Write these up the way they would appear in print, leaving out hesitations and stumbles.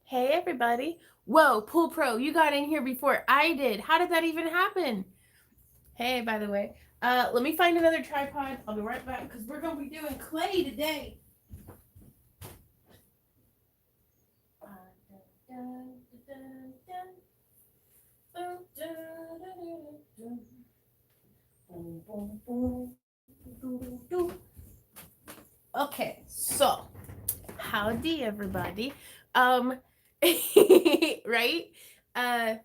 Hey everybody. Whoa, Pool Pro, you got in here before I did. How did that even happen? Hey, by the way. Let me find another tripod. I'll be right back because we're gonna be doing clay today. Okay, so howdy everybody. Right? Uh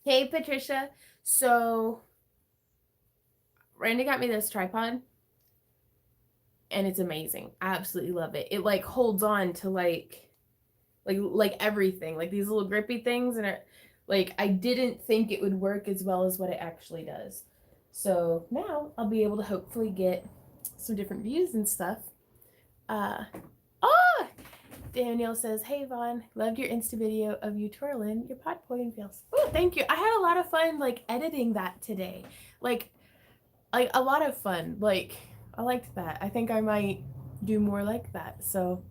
hey Patricia. So Randy got me this tripod and it's amazing. I absolutely love it. It like holds on to like everything, like these little grippy things, and it like I didn't think it would work as well as what it actually does. So now I'll be able to hopefully get some different views and stuff. Uh oh, Danielle says, "Hey Vaughn, loved your Insta video of you twirling your pot pointing fails." Oh, thank you. I had a lot of fun like editing that today. Like a lot of fun. Like I liked that. I think I might do more like that. So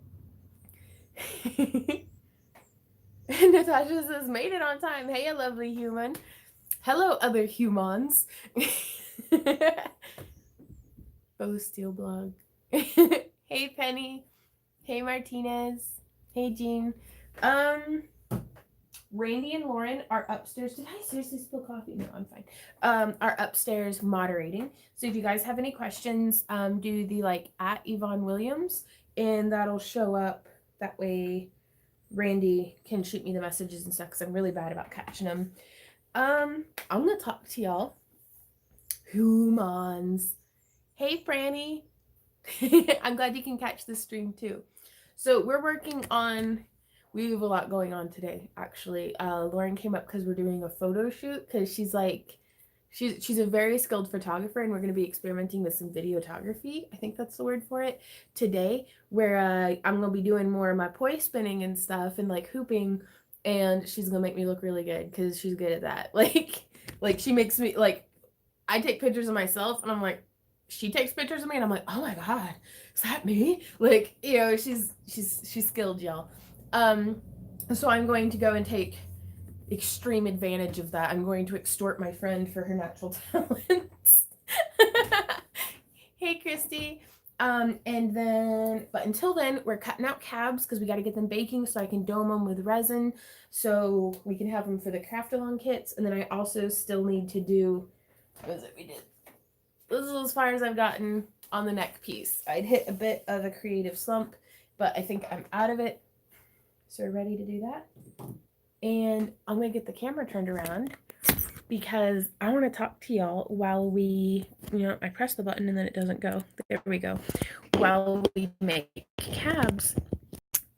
Natasha says, "Made it on time. Hey, a lovely human. Hello, other humans." Oh, Steel Blog. Hey, Penny. Hey, Martinez. Hey, Jean. Um, Randy and Lauren are upstairs. Did I seriously spill coffee? No, I'm fine. Are upstairs moderating. So if you guys have any questions, do the like at Yvonne Williams, and that'll show up. That way, Randy can shoot me the messages and stuff because I'm really bad about catching them. I'm gonna talk to y'all. Humans. Hey, Franny. I'm glad you can catch the stream too. So we're working on. We have a lot going on today. Actually, Lauren came up because we're doing a photo shoot because she's like, she's a very skilled photographer, and we're going to be experimenting with some videography. I think that's the word for it today. Where I'm gonna be doing more of my poi spinning and stuff and like hooping, and she's gonna make me look really good because she's good at that. Like she makes me like I take pictures of myself, and I'm like, she takes pictures of me, and I'm like, oh my god, is that me? Like, you know, she's skilled, y'all. Um, so I'm going to go and take extreme advantage of that. I'm going to extort my friend for her natural talents. Hey, Christy. And then, but until then, we're cutting out cabs because we got to get them baking so I can dome them with resin so we can have them for the craft along kits. And then I also still need to do, what was it we did? This is as far as I've gotten on the neck piece. I'd hit a bit of a creative slump, but I think I'm out of it. So we're ready to do that. And I'm going to get the camera turned around because I want to talk to y'all while we, I press the button and then it doesn't go. There we go. While we make cabs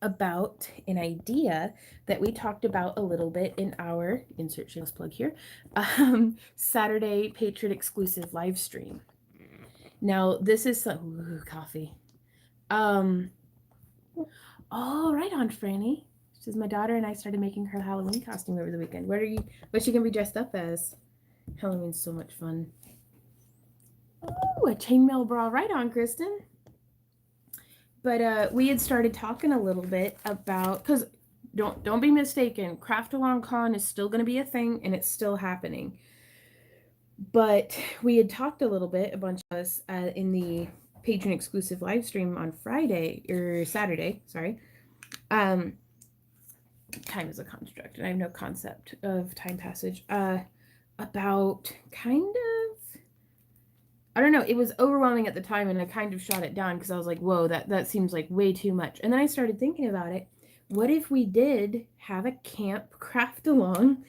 about an idea that we talked about a little bit in our insert shameless plug here Saturday patron exclusive live stream. Now this is some coffee. Oh, right on, Franny. Says my daughter and I started making her Halloween costume over the weekend. What's she gonna be dressed up as? Halloween's so much fun. Oh, a chainmail bra. Right on, Kristen. But we had started talking a little bit about, because don't be mistaken, Craft Along Con is still going to be a thing and it's still happening. But we had talked a little bit, a bunch of us, in the patron exclusive live stream on Saturday, sorry. Time is a construct and I have no concept of time passage. About kind of, I don't know, it was overwhelming at the time and I kind of shot it down because I was like, whoa, that seems like way too much. And then I started thinking about it. What if we did have a camp craft along?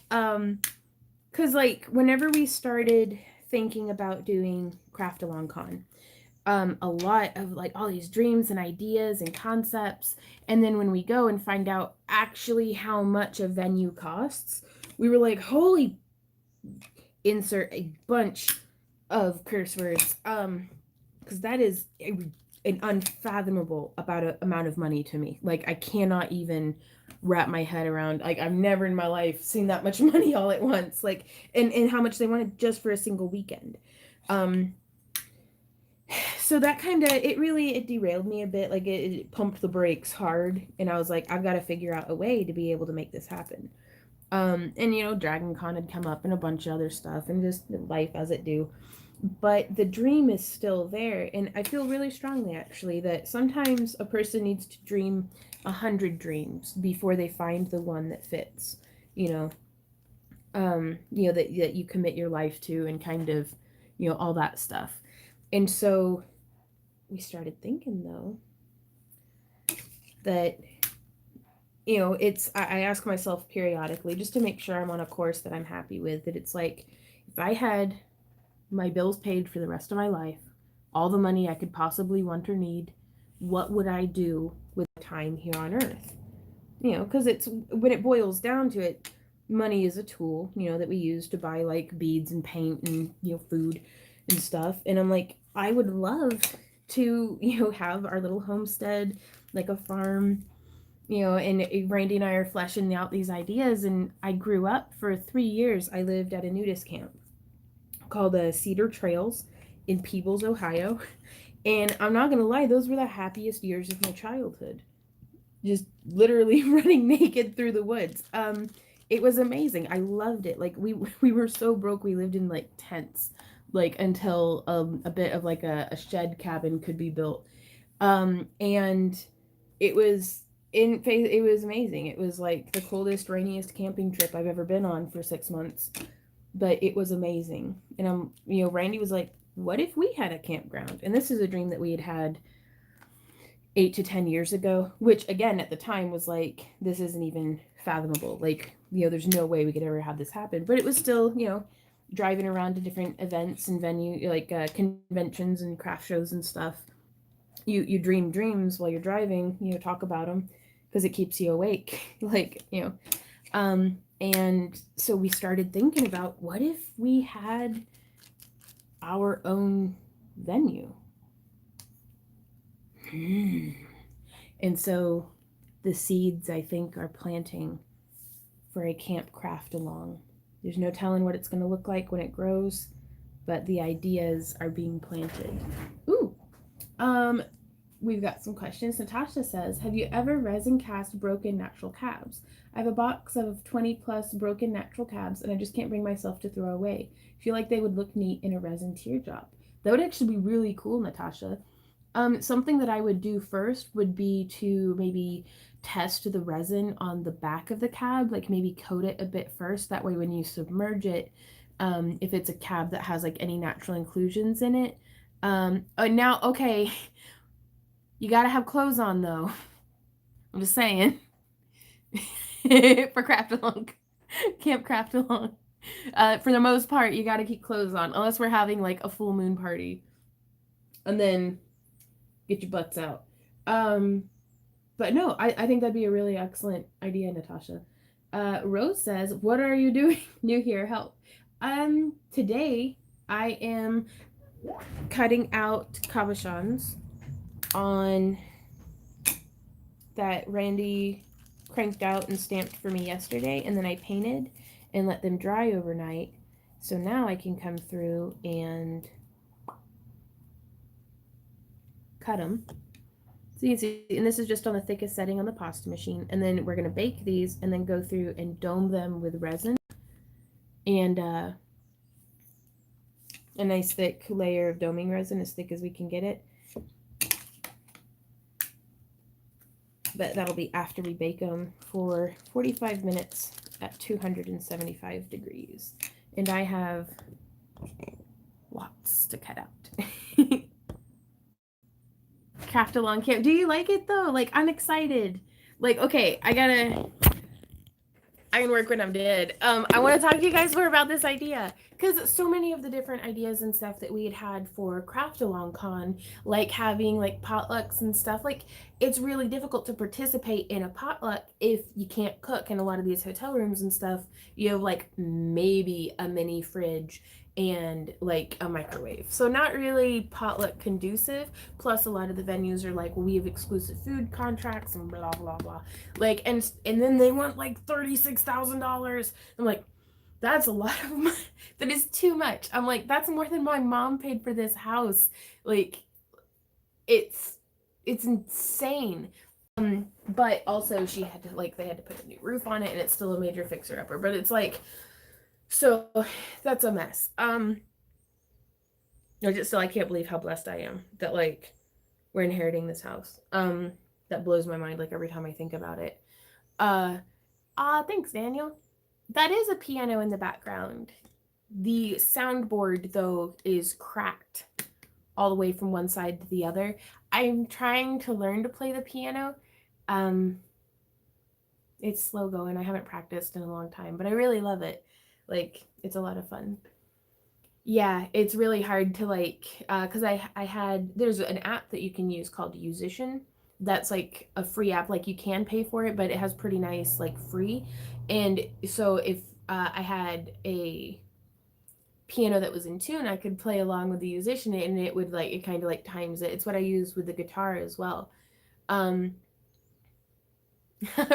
Because like whenever we started thinking about doing Craft Along Con, a lot of like all these dreams and ideas and concepts, and then when we go and find out actually how much a venue costs, we were like, holy, insert a bunch of curse words, because that is an unfathomable amount of money to me. Like I cannot even wrap my head around, like I've never in my life seen that much money all at once, like and how much they wanted just for a single weekend. so that kind of, it derailed me a bit. Like it pumped the brakes hard, and I was like, I've got to figure out a way to be able to make this happen. And Dragon Con had come up and a bunch of other stuff, and just life as it do. But the dream is still there, and I feel really strongly actually that sometimes a person needs to dream 100 dreams before they find the one that fits. You know, that you commit your life to, and kind of, all that stuff. And so we started thinking though that I ask myself periodically just to make sure I'm on a course that I'm happy with, that it's like, if I had my bills paid for the rest of my life, all the money I could possibly want or need, what would I do with time here on earth? Because it's, when it boils down to it, money is a tool, that we use to buy like beads and paint and, food and stuff. And I'm like, I would love to, have our little homestead, like a farm, and Randy and I are fleshing out these ideas. And I grew up for 3 years. I lived at a nudist camp called Cedar Trails in Peebles, Ohio. And I'm not going to lie, those were the happiest years of my childhood. Just literally running naked through the woods. It was amazing. I loved it. Like we were so broke, we lived in like tents, like until a bit of like a shed cabin could be built. And it was it was amazing. It was like the coldest, rainiest camping trip I've ever been on for 6 months. But it was amazing. And Randy was like, what if we had a campground? And this is a dream that we had 8 to 10 years ago, which again at the time was like, this isn't even fathomable. Like, there's no way we could ever have this happen. But it was still, driving around to different events and venue, like conventions and craft shows and stuff. You dream dreams while you're driving, talk about them because it keeps you awake. Like, and so we started thinking about, what if we had our own venue? And so the seeds, I think, are planting for a camp craft along. There's no telling what it's going to look like when it grows, but the ideas are being planted. Ooh, we've got some questions. Natasha says, have you ever resin cast broken natural cabs? I have a box of 20 plus broken natural cabs, and I just can't bring myself to throw away. I feel like they would look neat in a resin teardrop. That would actually be really cool, Natasha. Something that I would do first would be to maybe test the resin on the back of the cab, like maybe coat it a bit first. That way when you submerge it, if it's a cab that has like any natural inclusions in it. Now, okay, you gotta have clothes on though. I'm just saying. For craft along, camp craft along. For the most part, you gotta keep clothes on, unless we're having like a full moon party. And then get your butts out. But no, I think that'd be a really excellent idea, Natasha. Rose says, what are you doing? New here, help. Today I am cutting out cabochons on that Randy cranked out and stamped for me yesterday, and then I painted and let them dry overnight. So now I can come through and cut them. So you can see, and this is just on the thickest setting on the pasta machine. And then we're going to bake these and then go through and dome them with resin. And a nice thick layer of doming resin, as thick as we can get it. But that'll be after we bake them for 45 minutes at 275 degrees. And I have lots to cut out. Craft along camp. Do you like it though? Like, I'm excited. Like, okay, I can work when I'm dead. I want to talk to you guys more about this idea, because so many of the different ideas and stuff that we had for Craft Along Con, like having like potlucks and stuff, like it's really difficult to participate in a potluck if you can't cook. In a lot of these hotel rooms and stuff, you have like maybe a mini fridge and like a microwave, so not really potluck conducive. Plus a lot of the venues are like, well, we have exclusive food contracts and blah blah blah, like, and then they want like $36,000. I'm like, that's a lot of money. That is too much. I'm like, that's more than my mom paid for this house. Like, it's insane. But also she had to like they had to put a new roof on it, and it's still a major fixer upper. But it's like, so that's a mess. No, just still I can't believe how blessed I am that like we're inheriting this house. That blows my mind like every time I think about it. Uh thanks, Daniel. That is a piano in the background. The soundboard though is cracked all the way from one side to the other. I'm trying to learn to play the piano. Um it's slow going. I haven't practiced in a long time, but I really love it. Like it's a lot of fun. Yeah, it's really hard to like cuz I had there's an app that you can use called Musician. That's like a free app, like you can pay for it, but it has pretty nice like free. And so if I had a piano that was in tune, I could play along with the musician and it would like it kind of like times it. It's what I use with the guitar as well. Um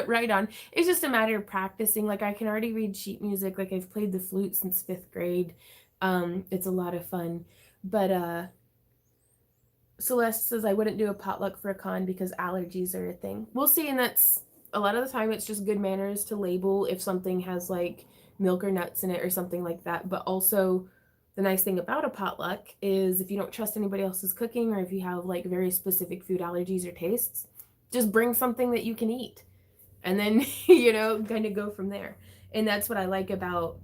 right on. It's just a matter of practicing. Like I can already read sheet music. Like I've played the flute since 5th grade. It's a lot of fun. But Celeste says I wouldn't do a potluck for a con because allergies are a thing. We'll see, and that's a lot of the time it's just good manners to label if something has like milk or nuts in it or something like that. But also the nice thing about a potluck is if you don't trust anybody else's cooking or if you have like very specific food allergies or tastes, just bring something that you can eat and then kind of go from there. And that's what I like about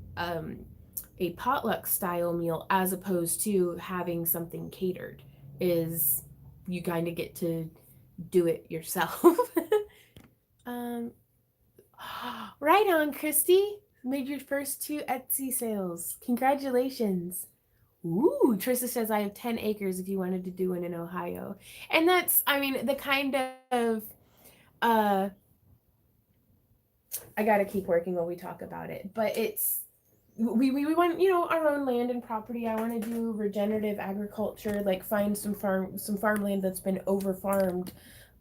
a potluck style meal as opposed to having something catered is you kind of get to do it yourself. um, right on, Christy. Made your first 2 Etsy sales. Congratulations. Ooh, Trista says I have 10 acres if you wanted to do one in Ohio. And that's, I mean, the kind of uh I gotta keep working while we talk about it. But it's we want our own land and property. I want to do regenerative agriculture, like find some farmland that's been over farmed,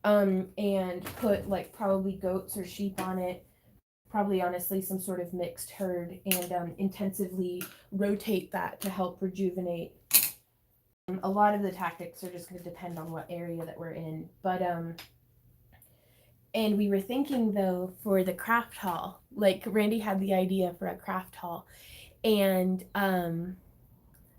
and put like probably goats or sheep on it. Probably honestly some sort of mixed herd and intensively rotate that to help rejuvenate. A lot of the tactics are just going to depend on what area that we're in, but and we were thinking though for the craft hall, like Randy had the idea for a craft hall, and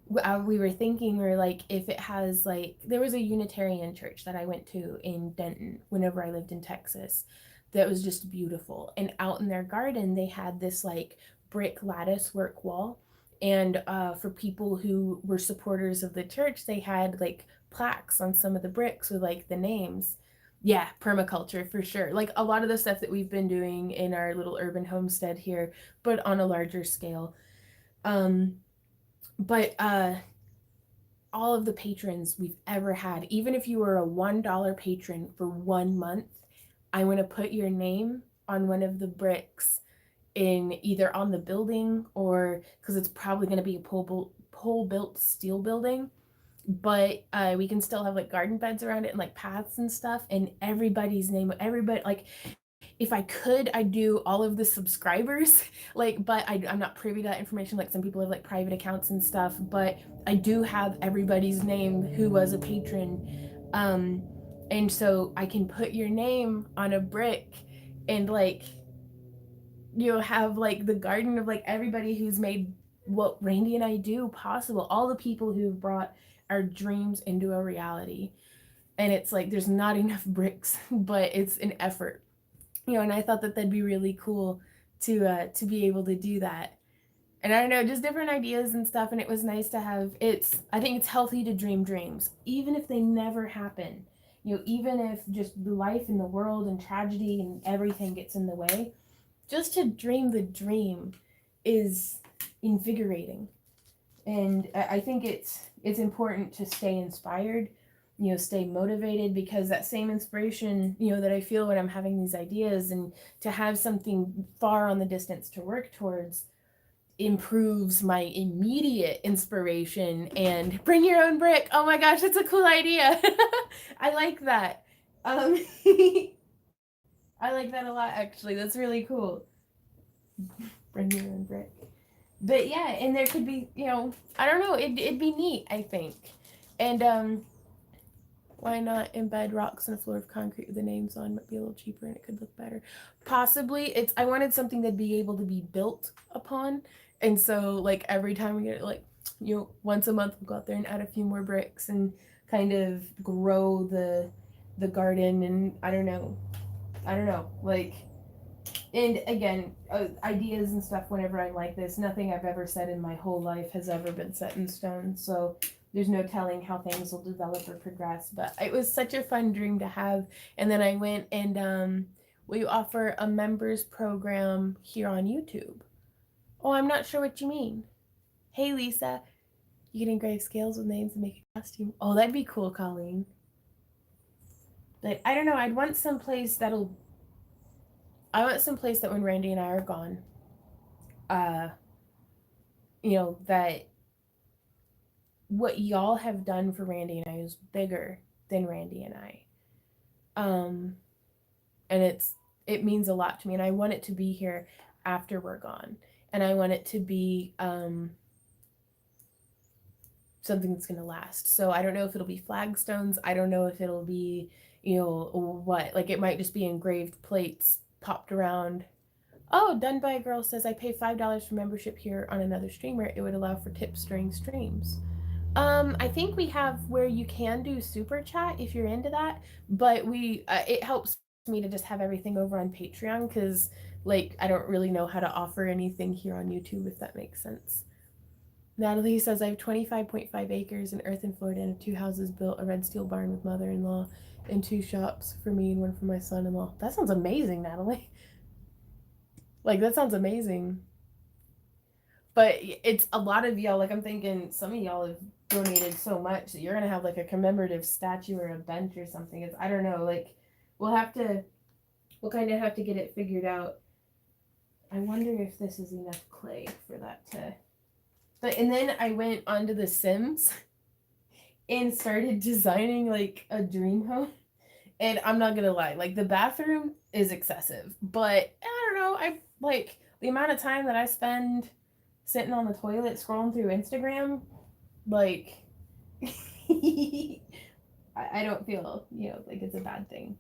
we were thinking, we were like, if it has like, there was a Unitarian church that I went to in Denton whenever I lived in Texas that was just beautiful. And out in their garden, they had this like brick lattice work wall. And for people who were supporters of the church, they had like plaques on some of the bricks with like the names. Yeah, permaculture for sure. Like a lot of the stuff that we've been doing in our little urban homestead here, but on a larger scale. But all of the patrons we've ever had, even if you were a $1 patron for 1 month, I'm going to put your name on one of the bricks in either on the building or because it's probably going to be a pole built steel building, but we can still have like garden beds around it and like paths and stuff, and everybody's name, everybody, like if I could, I'd do all of the subscribers, like, but I'm not privy to that information. Like some people have like private accounts and stuff, but I do have everybody's name who was a patron. And so I can put your name on a brick and like, have like the garden of like everybody who's made what Randy and I do possible, all the people who've brought our dreams into a reality. And it's like, there's not enough bricks, but it's an effort. And I thought that that'd be really cool to be able to do that. And I don't know, just different ideas and stuff. And it was nice to have. I think it's healthy to dream dreams, even if they never happen. Even if just the life in the world and tragedy and everything gets in the way, just to dream the dream is invigorating. And I think it's important to stay inspired, stay motivated, because that same inspiration, that I feel when I'm having these ideas and to have something far on the distance to work towards improves my immediate inspiration. And bring your own brick. Oh my gosh, that's a cool idea. I like that. I like that a lot, actually. That's really cool. Bring your own brick. But yeah, and there could be, I don't know, it'd be neat, I think. And Why not embed rocks in a floor of concrete with the names on? Might be a little cheaper and it could look better. Possibly. I wanted something that'd be able to be built upon. And so like every time we get like, once a month we'll go out there and add a few more bricks and kind of grow the garden. And I don't know. Like, and again, ideas and stuff whenever I'm like this, nothing I've ever said in my whole life has ever been set in stone. So there's no telling how things will develop or progress. But it was such a fun dream to have. And then I went and we offer a members program here on YouTube. Oh, I'm not sure what you mean. Hey, Lisa, you can engrave scales with names and make a costume. Oh, that'd be cool, Colleen. But I don't know. I want some place that when Randy and I are gone, that what y'all have done for Randy and I is bigger than Randy and I. And it means a lot to me, and I want it to be here after we're gone. And I want it to be something that's going to last. So I don't know if it'll be flagstones. I don't know if it'll be, what. Like, it might just be engraved plates popped around. Oh, Done by a Girl says, I pay $5 for membership here on another streamer. It would allow for tips during streams. I think we have where you can do super chat if you're into that, but it helps me to just have everything over on Patreon because, like, I don't really know how to offer anything here on YouTube, if that makes sense. Natalie says, I have 25.5 acres in Earth in Florida and have 2 houses built, a red steel barn with mother-in-law, and 2 shops for me and 1 for my son-in-law. That sounds amazing, Natalie. Like, that sounds amazing. But it's a lot of y'all, like, I'm thinking some of y'all have donated so much that you're going to have, like, a commemorative statue or a bench or something. I don't know, like, we'll kind of have to get it figured out. I wonder if this is enough clay for that to... And then I went onto The Sims and started designing, like, a dream home. And I'm not gonna lie, like, the bathroom is excessive. But, I don't know, like, the amount of time that I spend sitting on the toilet scrolling through Instagram, like, I don't feel, like it's a bad thing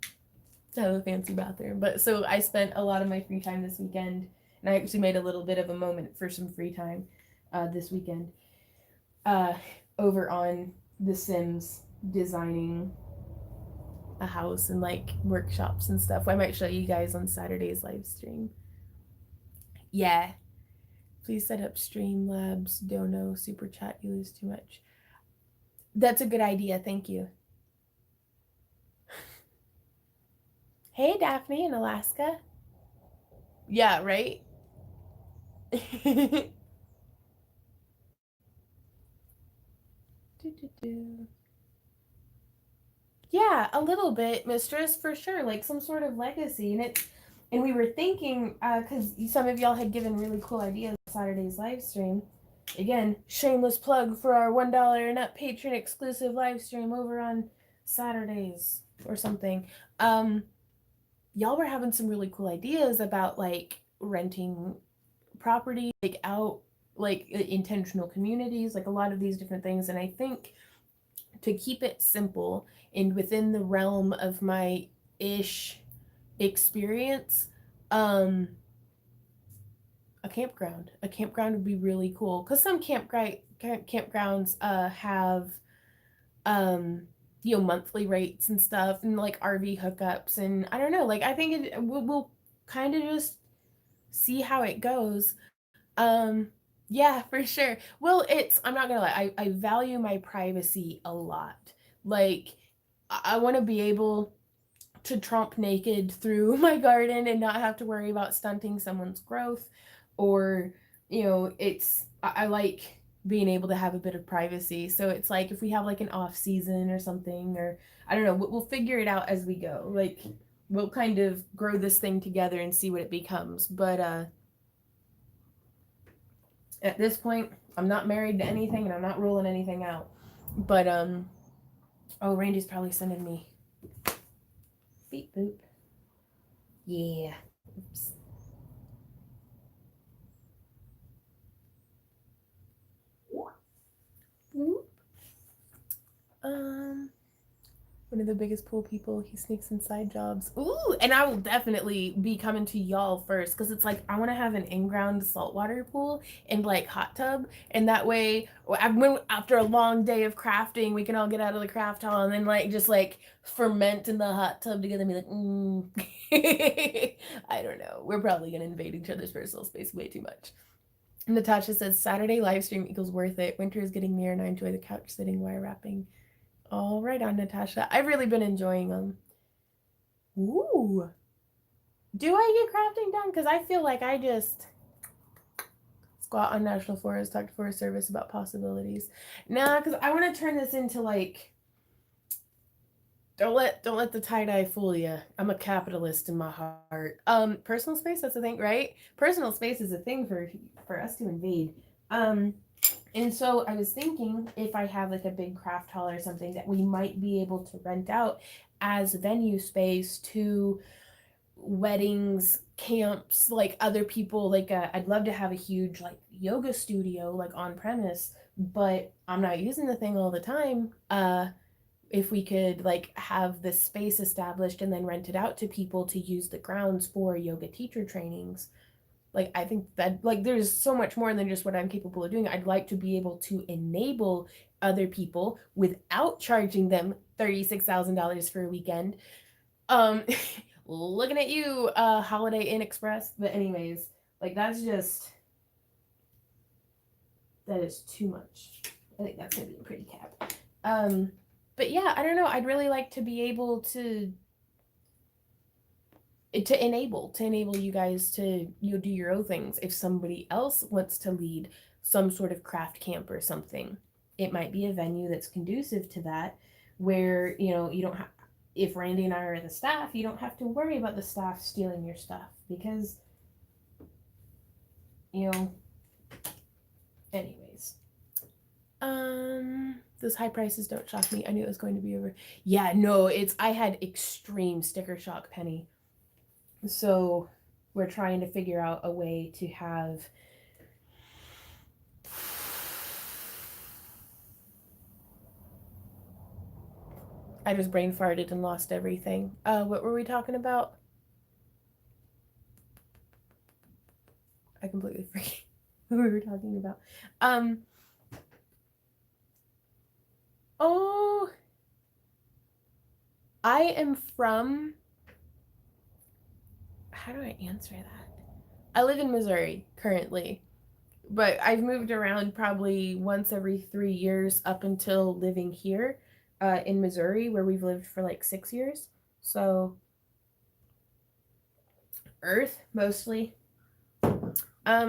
to have a fancy bathroom. But so I spent a lot of my free time this weekend, and I actually made a little bit of a moment for some free time this weekend over on The Sims, designing a house and like workshops and stuff. I might show you guys on Saturday's live stream. Yeah. Please set up Streamlabs, Dono, Super Chat, you lose too much. That's a good idea, thank you. Hey, Daphne in Alaska. Yeah, right? Yeah, a little bit, mistress, for sure. Like some sort of legacy. And we were thinking, because some of y'all had given really cool ideas on Saturday's live stream. Again, shameless plug for our $1 and up patron exclusive live stream over on Saturdays or something. Y'all were having some really cool ideas about like renting property, like out, like intentional communities, like a lot of these different things. And I think to keep it simple and within the realm of my ish experience, a campground would be really cool because some campgrounds have monthly rates and stuff and like RV hookups, and I don't know, like I think we'll kind of just see how it goes. Yeah, for sure. Well, I'm not gonna lie, I value my privacy a lot. Like, I want to be able to tromp naked through my garden and not have to worry about stunting someone's growth, or, I like being able to have a bit of privacy. So it's like if we have like an off season or something, or I don't know, we'll figure it out as we go. Like, we'll kind of grow this thing together and see what it becomes. But, at this point, I'm not married to anything and I'm not ruling anything out. But oh, Randy's probably sending me beep boop. Yeah. Oops. Whoop. One of the biggest pool people. He sneaks inside jobs. Ooh, and I will definitely be coming to y'all first because it's like I want to have an in-ground saltwater pool and like hot tub, and that way, after a long day of crafting, we can all get out of the craft hall and then like just like ferment in the hot tub together and be like, I don't know. We're probably gonna invade each other's personal space way too much. Natasha says Saturday live stream equals worth it. Winter is getting near and I enjoy the couch sitting while wrapping. All right on, Natasha. I've really been enjoying them. Ooh. Do I get crafting done? Because I feel like I just squat on National Forest, talk to Forest Service about possibilities. Nah, because I want to turn this into like don't let the tie-dye fool you. I'm a capitalist in my heart. Personal space, that's a thing, right? Personal space is a thing for us to invade. And so I was thinking if I have like a big craft hall or something that we might be able to rent out as venue space to weddings, camps, like other people. Like I'd love to have a huge like yoga studio like on premise, but I'm not using the thing all the time. If we could like have this space established and then rent it out to people to use the grounds for yoga teacher trainings, like I think that like there's so much more than just what I'm capable of doing. I'd like to be able to enable other people without charging them $36,000 for a weekend. um Looking at you, Holiday Inn Express. But anyways, like that is too much. I think that's gonna be a pretty cap. But yeah, I don't know. I'd really like to be able to enable you guys to do your own things. If somebody else wants to lead some sort of craft camp or something, it might be a venue that's conducive to that, where you don't have, if Randy and I are the staff, you don't have to worry about the staff stealing your stuff because you know anyways. Those high prices don't shock me. I knew it was going to be over. Yeah, no, I had extreme sticker shock, Penny. So we're trying to figure out a way to have I just brain farted and lost everything. What were we talking about? I completely forget what we were talking about. Oh, I am from, how do I answer that? I live in Missouri currently, but I've moved around probably once every 3 years up until living here in Missouri, where we've lived for like 6 years. So, Earth mostly.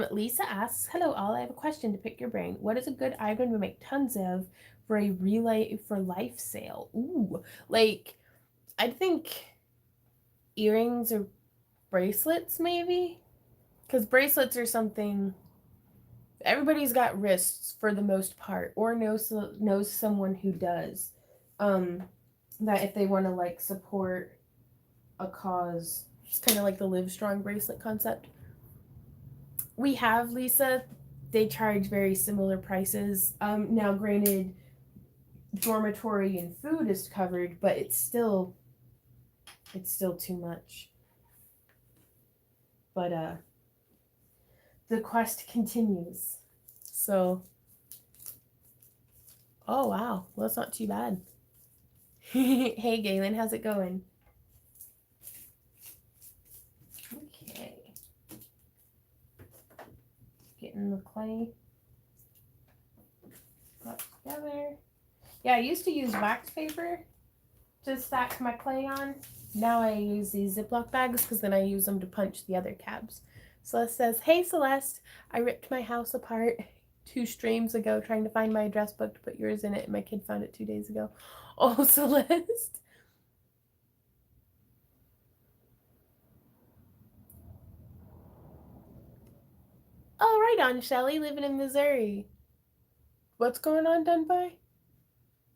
Lisa asks, hello all, I have a question to pick your brain. What is a good item to make tons of for a relay for life sale? Ooh, like, I think earrings or bracelets maybe? Because bracelets are something everybody's got wrists for the most part, or knows someone who does. That if they want to like support a cause, it's kind of like the Live Strong bracelet concept. We have, Lisa, they charge very similar prices. Now granted, dormitory and food is covered, but it's still too much. But the quest continues. So, oh wow, well that's not too bad. Hey Galen, how's it going? Okay. Getting the clay brought together. Yeah, I used to use wax paper to stack my clay on. Now I use these Ziploc bags because then I use them to punch the other cabs. Celeste says, hey Celeste, I ripped my house apart 2 streams ago trying to find my address book to put yours in it, and my kid found it 2 days ago. Oh, Celeste. Oh, right on, Shelly, living in Missouri. What's going on, Dunby?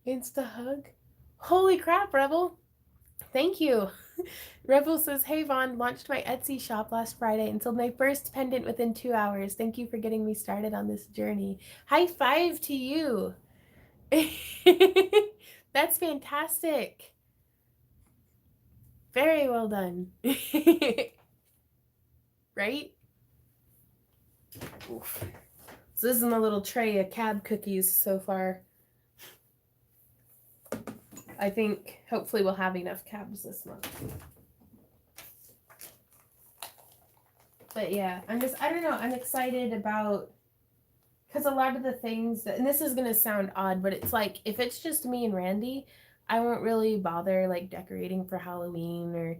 Insta hug? Holy crap, Rebel. Thank you. Rebel says, hey Vaughn, launched my Etsy shop last Friday and sold my first pendant within 2 hours. Thank you for getting me started on this journey. High five to you. That's fantastic. Very well done. Right? Oof. So this is my little tray of cab cookies so far. I think hopefully we'll have enough cabs this month. But yeah, I don't know, I'm excited about, because a lot of the things that, and this is going to sound odd, but it's like, if it's just me and Randy, I won't really bother like decorating for Halloween or,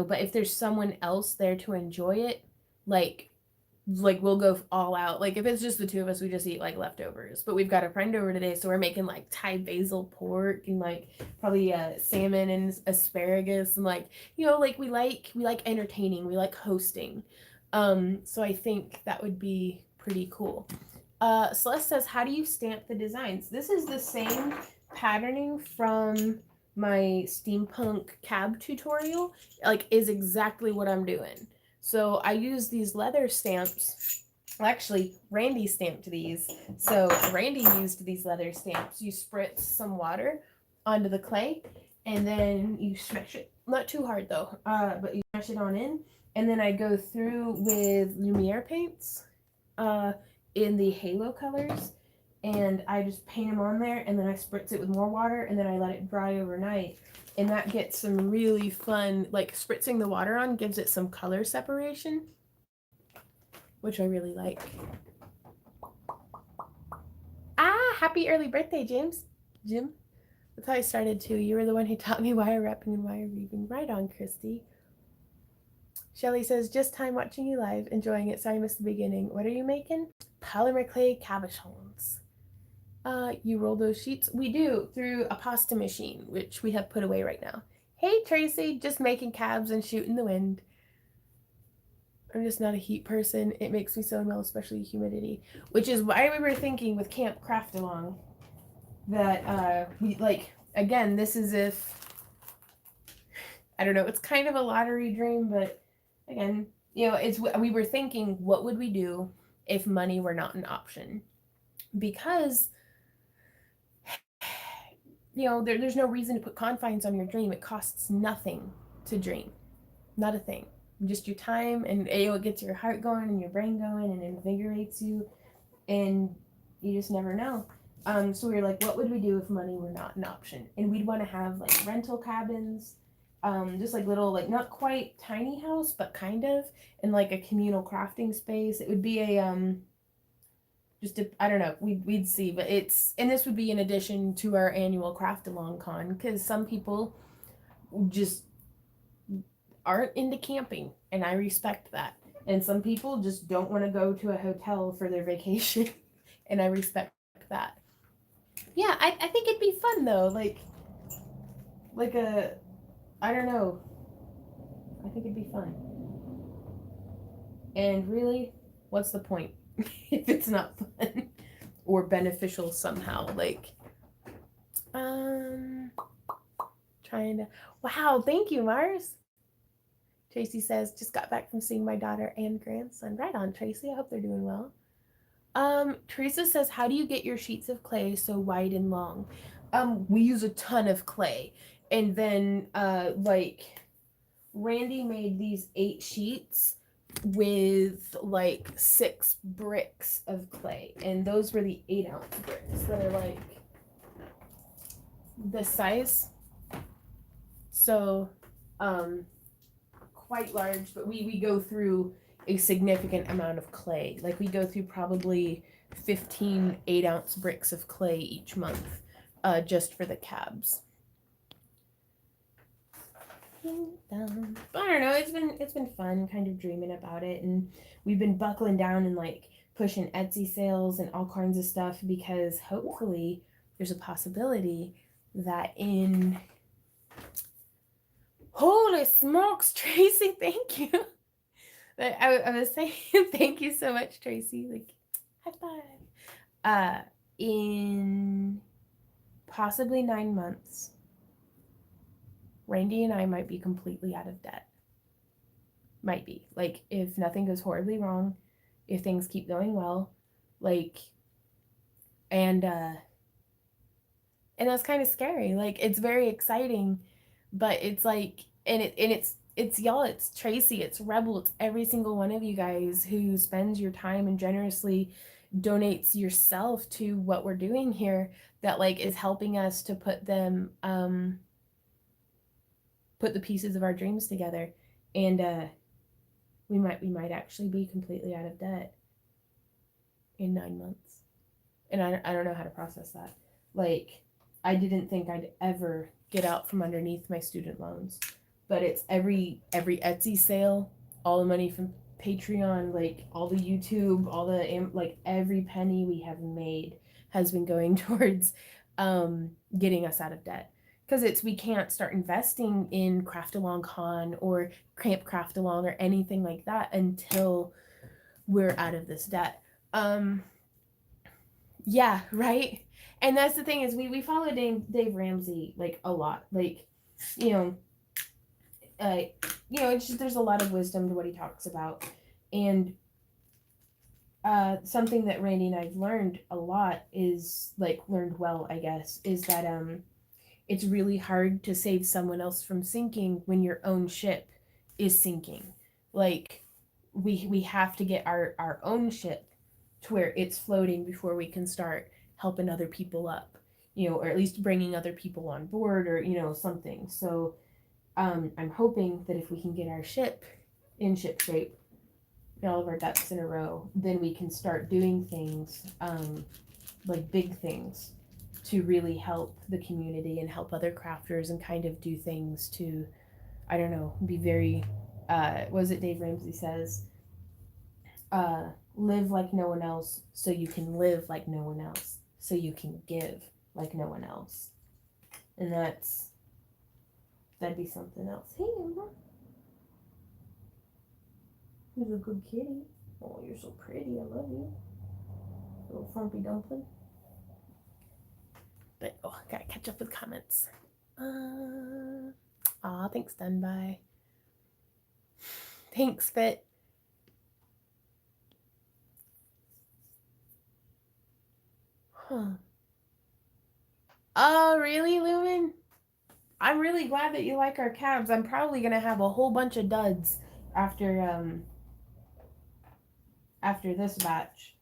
but if there's someone else there to enjoy it, like we'll go all out. Like if it's just the two of us, we just eat like leftovers. But we've got a friend over today, so we're making like Thai basil pork and like probably salmon and asparagus and like like we like entertaining, we like hosting. So I think that would be pretty cool. Celeste says, how do you stamp the designs? This is the same patterning from my steampunk cab tutorial, like is exactly what I'm doing. So I use these leather stamps. Well, actually, Randy stamped these. So Randy used these leather stamps. You spritz some water onto the clay, and then you smash it. Not too hard though, but you smash it on in. And then I go through with Lumiere paints in the halo colors, and I just paint them on there, and then I spritz it with more water, and then I let it dry overnight. And that gets some really fun, like spritzing the water on gives it some color separation, which I really like. Ah, happy early birthday, James. Jim. That's how I started too. You were the one who taught me wire wrapping and wire weaving. Right on, Christy. Shelly says, just time watching you live, enjoying it. Sorry I missed the beginning. What are you making? Polymer clay cabochons. You roll those sheets? We do, through a pasta machine, which we have put away right now. Hey, Tracy, just making cabs and shooting the wind. I'm just not a heat person. It makes me so unwell, especially humidity. Which is why we were thinking with Camp Craft Along that we, like, again, this is if, I don't know, it's kind of a lottery dream, but again, we were thinking, what would we do if money were not an option? Because there's no reason to put confines on your dream. It costs nothing to dream. Not a thing. Just your time, and it gets your heart going and your brain going and invigorates you, and you just never know. So we were like, what would we do if money were not an option? And we'd want to have like rental cabins, just like little, like not quite tiny house, but kind of, and like a communal crafting space. It would be a I don't know, we'd see, but and this would be in addition to our annual craft along con, because some people just aren't into camping, and I respect that, and some people just don't want to go to a hotel for their vacation, and I respect that. Yeah, I think it'd be fun though, like a, I don't know, I think it'd be fun. And really, what's the point if it's not fun or beneficial somehow? Like, trying to, wow, thank you, Mars. Tracy says, just got back from seeing my daughter and grandson. Right on, Tracy. I hope they're doing well. Teresa says, how do you get your sheets of clay so wide and long? We use a ton of clay. And then, like, Randy made these 8 sheets with like 6 bricks of clay, and those were the 8-ounce bricks that are like this size, so quite large. But we go through a significant amount of clay. Like we go through probably 15 8-ounce bricks of clay each month, just for the cabs. But I don't know, it's been fun kind of dreaming about it, and we've been buckling down and like pushing Etsy sales and all kinds of stuff, because hopefully there's a possibility that holy smokes, Tracy, thank you. I was saying thank you so much, Tracy, like high five. In possibly 9 months, Randy and I might be completely out of debt. Might be. Like, if nothing goes horribly wrong, if things keep going well, like, and that's kind of scary. Like, it's very exciting, but it's like, it's y'all, it's Tracy, it's Rebel, it's every single one of you guys who spends your time and generously donates yourself to what we're doing here, that like is helping us to put them put the pieces of our dreams together. And we might actually be completely out of debt in 9 months. And I don't know how to process that. Like, I didn't think I'd ever get out from underneath my student loans, but it's every Etsy sale, all the money from Patreon, like all the YouTube, all the like every penny we have made has been going towards getting us out of debt. Because it's, we can't start investing in Craft Along Con or Camp Craft Along or anything like that until we're out of this debt. Yeah, right. And that's the thing, is we follow Dave Ramsey like a lot. Like, you know, it's just, there's a lot of wisdom to what he talks about. And something that Randy and I've learned a lot is, like, learned well, I guess, is that it's really hard to save someone else from sinking when your own ship is sinking. Like, we have to get our own ship to where it's floating before we can start helping other people up, or at least bringing other people on board, or something. So I'm hoping that if we can get our ship in ship shape, get all of our ducks in a row, then we can start doing things, like big things, to really help the community and help other crafters, and kind of do things to, I don't know, be very, what is it Dave Ramsey says? Live like no one else so you can live like no one else, so you can give like no one else. And that'd be something else. Hey, Emma. You're a good kitty. Oh, you're so pretty. I love you. Little frumpy dumpling. But, I gotta catch up with comments. Thanks, Dunby. Thanks, Fit. Huh. Oh, really, Lumen? I'm really glad that you like our cabs. I'm probably gonna have a whole bunch of duds after this batch,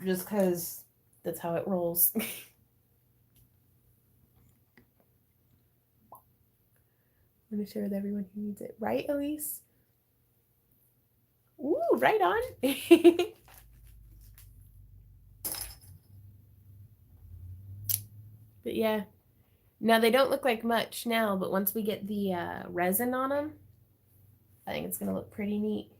just because that's how it rolls. I'm gonna share with everyone who needs it, right, Elise? Ooh, right on. But yeah, now they don't look like much now, but once we get the resin on them, I think it's gonna look pretty neat.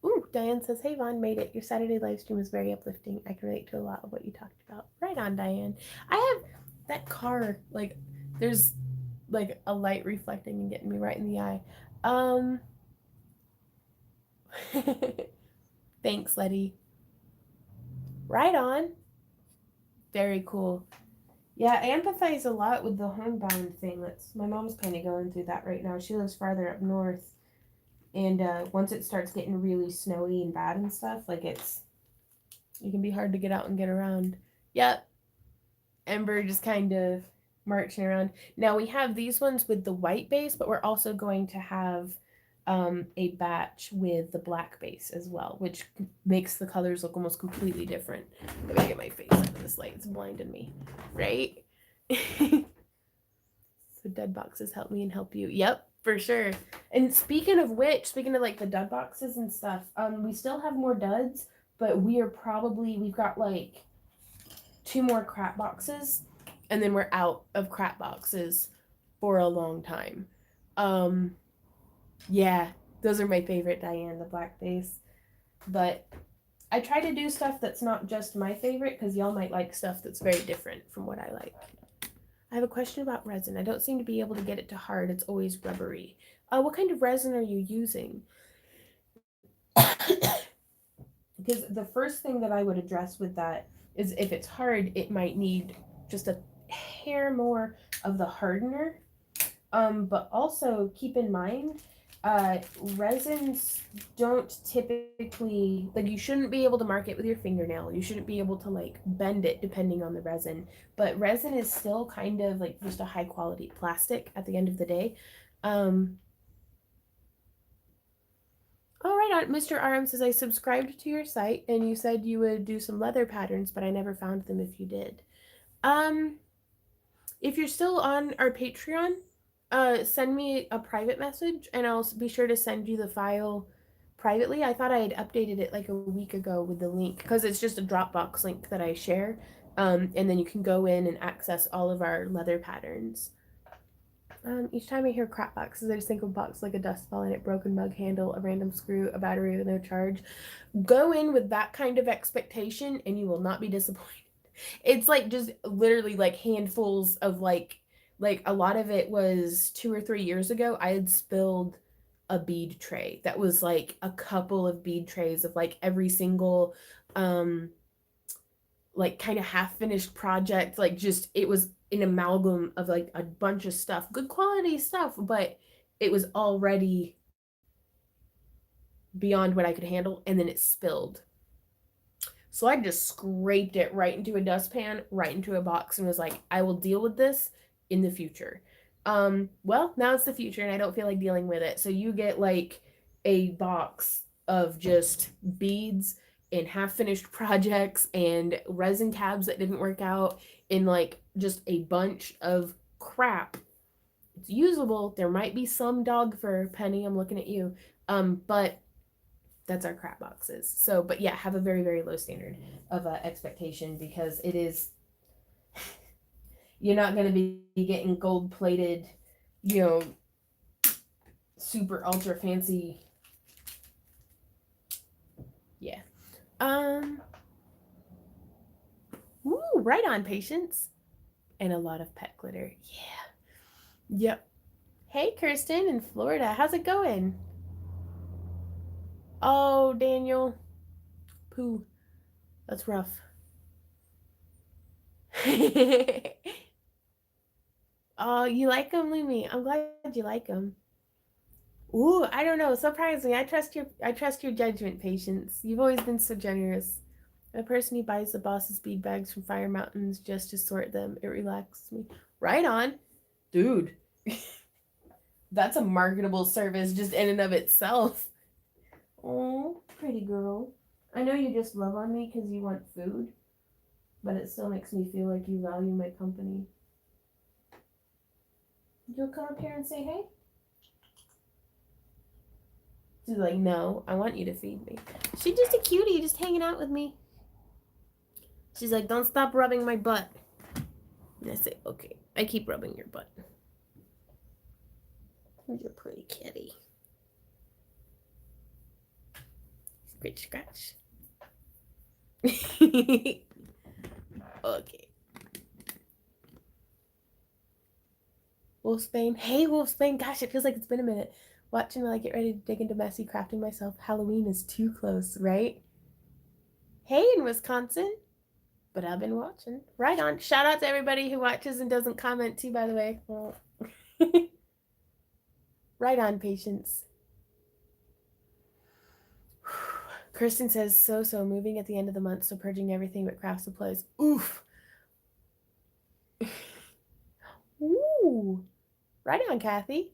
Ooh, Diane says, "Hey Vaughn, made it. Your Saturday live stream was very uplifting. I can relate to a lot of what you talked about." Right on, Diane. I have that car, like, there's like a light reflecting and getting me right in the eye. Thanks, Letty. Right on. Very cool. Yeah, I empathize a lot with the homebound thing. My mom's kind of going through that right now. She lives farther up north, and once it starts getting really snowy and bad and stuff, like, it can be hard to get out and get around. Yep. Ember just kind of marching around. Now we have these ones with the white base, but we're also going to have a batch with the black base as well, which makes the colors look almost completely different. I'm gonna get my face out of this light. It's blinding me, right? So dud boxes help me and help you. Yep, for sure. And speaking of like the dud boxes and stuff, we still have more duds, but we've got like 2 more crap boxes, and then we're out of crap boxes for a long time. Yeah, those are my favorite, Diane, the black base. But I try to do stuff that's not just my favorite, because y'all might like stuff that's very different from what I like. I have a question about resin. I don't seem to be able to get it to hard. It's always rubbery. What kind of resin are you using? Because the first thing that I would address with that is, if it's hard, it might need just a hair more of the hardener. But also keep in mind Resins don't typically, like, you shouldn't be able to mark it with your fingernail. You shouldn't be able to like bend it depending on the resin. But resin is still kind of like just a high quality plastic at the end of the day. Oh, right on. Mr. RM says, I subscribed to your site and you said you would do some leather patterns, but I never found them if you did. If you're still on our Patreon, send me a private message and I'll be sure to send you the file privately. I thought I had updated it like a week ago with the link because it's just a Dropbox link that I share. And then you can go in and access all of our leather patterns. Each time I hear crap boxes, I just think of a box like a dust ball in it, broken mug handle, a random screw, a battery with no charge. Go in with that kind of expectation and you will not be disappointed. It's like just literally like handfuls of like a lot of it was 2 or 3 years ago. I had spilled a bead tray that was like a couple of bead trays of like every single like kind of half finished project, like just it was an amalgam of like a bunch of stuff, good quality stuff, but it was already beyond what I could handle, and then it spilled. So I just scraped it right into a dustpan, right into a box, and was like, I will deal with this in the future. Well, now it's the future, and I don't feel like dealing with it. So you get like a box of just beads and half finished projects and resin tabs that didn't work out, and like just a bunch of crap. It's usable. There might be some dog fur. Penny, I'm looking at you. But that's our crap boxes. So, but yeah, have a very, very low standard of expectation because it is, you're not going to be getting gold plated, you know, super ultra fancy. Yeah. Ooh, right on, patience. And a lot of pet glitter. Yeah. Yep. Hey, Kirsten in Florida. How's it going? Oh, Daniel. Pooh. That's rough. Oh, you like them, Lumi? I'm glad you like them. Ooh, I don't know. Surprisingly, I trust your judgment, Patience. You've always been so generous. A person who buys the boss's bead bags from Fire Mountains just to sort them. It relaxes me. Right on. Dude. That's a marketable service just in and of itself. Oh, pretty girl. I know you just love on me because you want food, but it still makes me feel like you value my company. You'll come up here and say hey? She's like, no, I want you to feed me. She's just a cutie, just hanging out with me. She's like, don't stop rubbing my butt. And I say, okay, I keep rubbing your butt. You're a pretty kitty. Scratch, scratch. Okay. Wolfsbane. Hey, Wolfsbane. Gosh, it feels like it's been a minute. Watching while I get ready to dig into messy crafting myself. Halloween is too close, right? Hey, in Wisconsin. But I've been watching. Right on. Shout out to everybody who watches and doesn't comment too, by the way. Well, right on, patience. Kirsten says, so moving at the end of the month, so purging everything but craft supplies. Oof. Ooh. Right on, Kathy.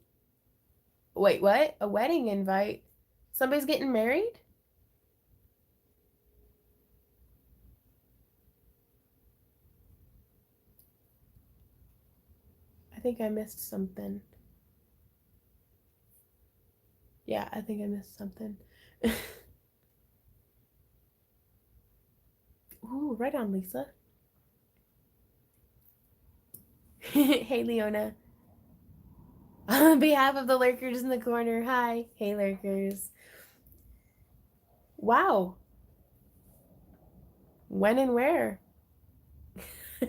Wait, what? A wedding invite? Somebody's getting married? I think I missed something. Yeah, I think I missed something. Ooh, right on, Lisa. Hey, Leona. On behalf of the lurkers in the corner, hi. Hey, lurkers. Wow. When and where?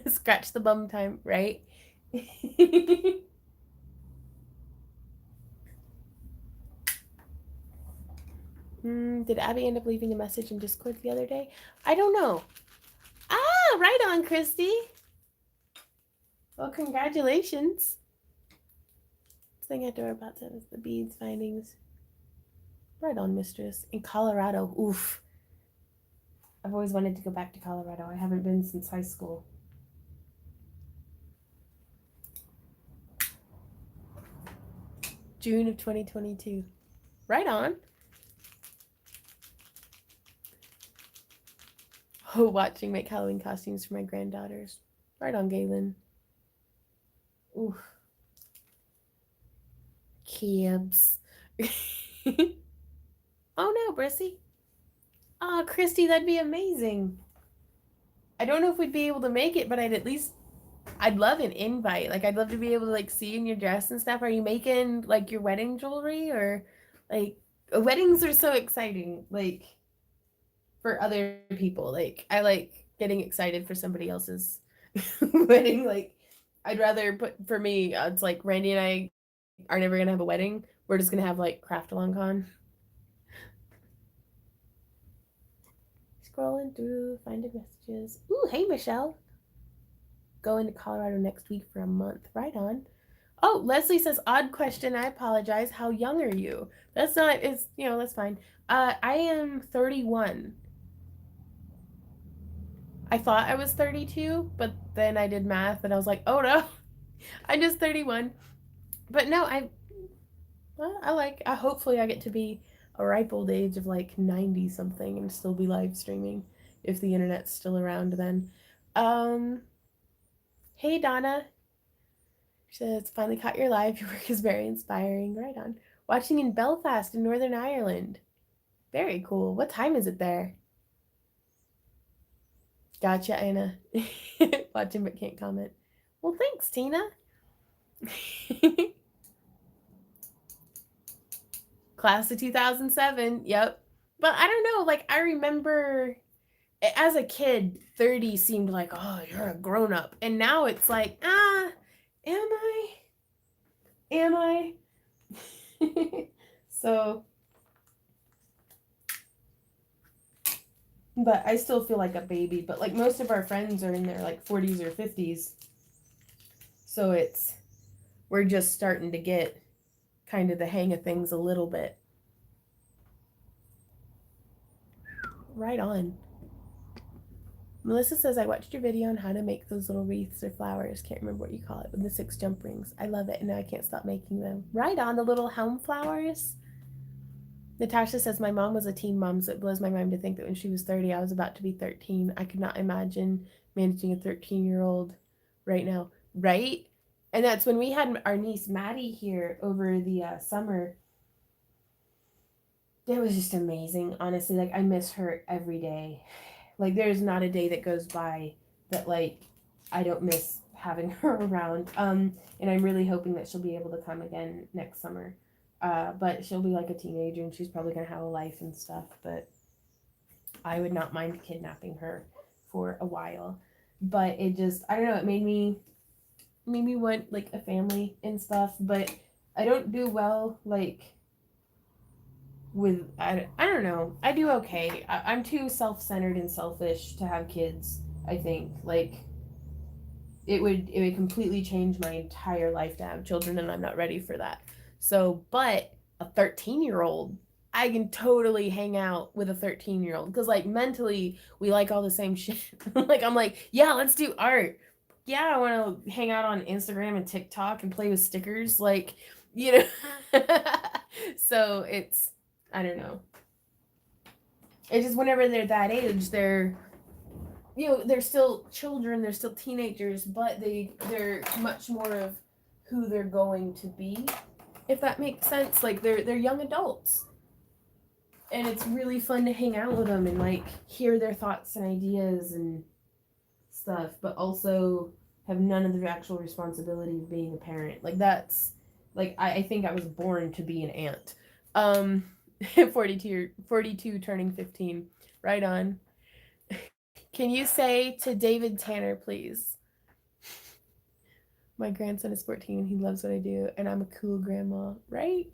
Scratch the bum time, right? Did Abby end up leaving a message in Discord the other day? I don't know. Ah, right on, Christy. Well, congratulations. Thing I adore about them is the beads findings. Right on, mistress. In Colorado. Oof. I've always wanted to go back to Colorado. I haven't been since high school. June of 2022. Right on. Oh, watching make Halloween costumes for my granddaughters. Right on, Galen. Ooh, Kibbs. Oh no, Brissy. Ah, Christy, that'd be amazing. I don't know if we'd be able to make it, but I'd love an invite. Like, I'd love to be able to like see you in your dress and stuff. Are you making like your wedding jewelry or like weddings are so exciting, like for other people. Like, I like getting excited for somebody else's wedding. Like, I'd rather put for me, it's like Randy and I are never gonna have a wedding. We're just gonna have like craft along con. Scrolling through, finding messages. Ooh, hey Michelle. Going to Colorado next week for a month. Right on. Oh, Leslie says, odd question. I apologize. How young are you? That's not, it's, that's fine. I am 31. I thought I was 32, but then I did math and I was like, oh no, I'm just 31. But no, hopefully I get to be a ripe old age of like 90 something and still be live streaming if the internet's still around then. Um, hey Donna. She says, finally caught your live. Your work is very inspiring. Right on. Watching in Belfast in Northern Ireland. Very cool. What time is it there? Gotcha, Anna. Watching but can't comment. Well, thanks, Tina. Class of 2007. Yep. But I don't know. Like, I remember as a kid, 30 seemed like, oh, you're a grown up. And now it's like, am I? Am I? So, but I still feel like a baby. But like most of our friends are in their like 40s or 50s. So we're just starting to get kind of the hang of things a little bit. Right on. Melissa says, I watched your video on how to make those little wreaths or flowers. Can't remember what you call it, with the 6 jump rings. I love it, and now I can't stop making them. Right on, the little helm flowers. Natasha says, my mom was a teen mom, so it blows my mind to think that when she was 30, I was about to be 13. I could not imagine managing a 13-year-old right now. Right? And that's when we had our niece Maddie here over the summer. It was just amazing, honestly. Like, I miss her every day. Like, there's not a day that goes by that, like, I don't miss having her around. And I'm really hoping that she'll be able to come again next summer. But she'll be like a teenager and she's probably going to have a life and stuff. But I would not mind kidnapping her for a while. But it just, I don't know, it made me want, like, a family and stuff. But I don't do well, like, with I don't know, I do okay. I'm too self-centered and selfish to have kids. I think like it would completely change my entire life to have children, and I'm not ready for that. So but a 13-year-old, I can totally hang out with a 13-year-old because like mentally we like all the same shit. Like I'm like, yeah, let's do art. Yeah, I want to hang out on Instagram and TikTok and play with stickers, like, so it's, I don't know. It's just whenever they're that age, they're they're still children, they're still teenagers, but they're much more of who they're going to be, if that makes sense. Like they're young adults, and it's really fun to hang out with them and like hear their thoughts and ideas and stuff, but also have none of the actual responsibility of being a parent. Like that's like I think I was born to be an aunt. 42 turning 15. Right on. Can you say to David Tanner, please? My grandson is 14 and he loves what I do, and I'm a cool grandma, right?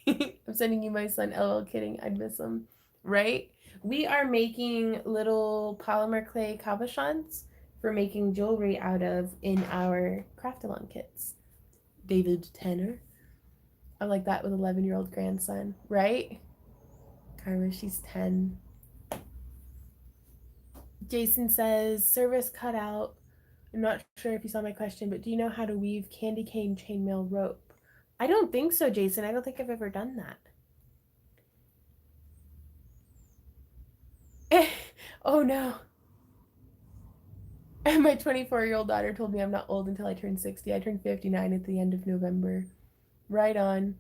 I'm sending you my son. LOL, kidding. I'd miss him, right? We are making little polymer clay cabochons for making jewelry out of in our craft-along kits. David Tanner. I'm like that with 11-year-old grandson, right? Karma, she's 10. Jason says, service cut out. I'm not sure if you saw my question, but do you know how to weave candy cane chainmail rope? I don't think so, Jason. I don't think I've ever done that. Oh no. My 24-year-old daughter told me I'm not old until I turn 60. I turned 59 at the end of November. Right on.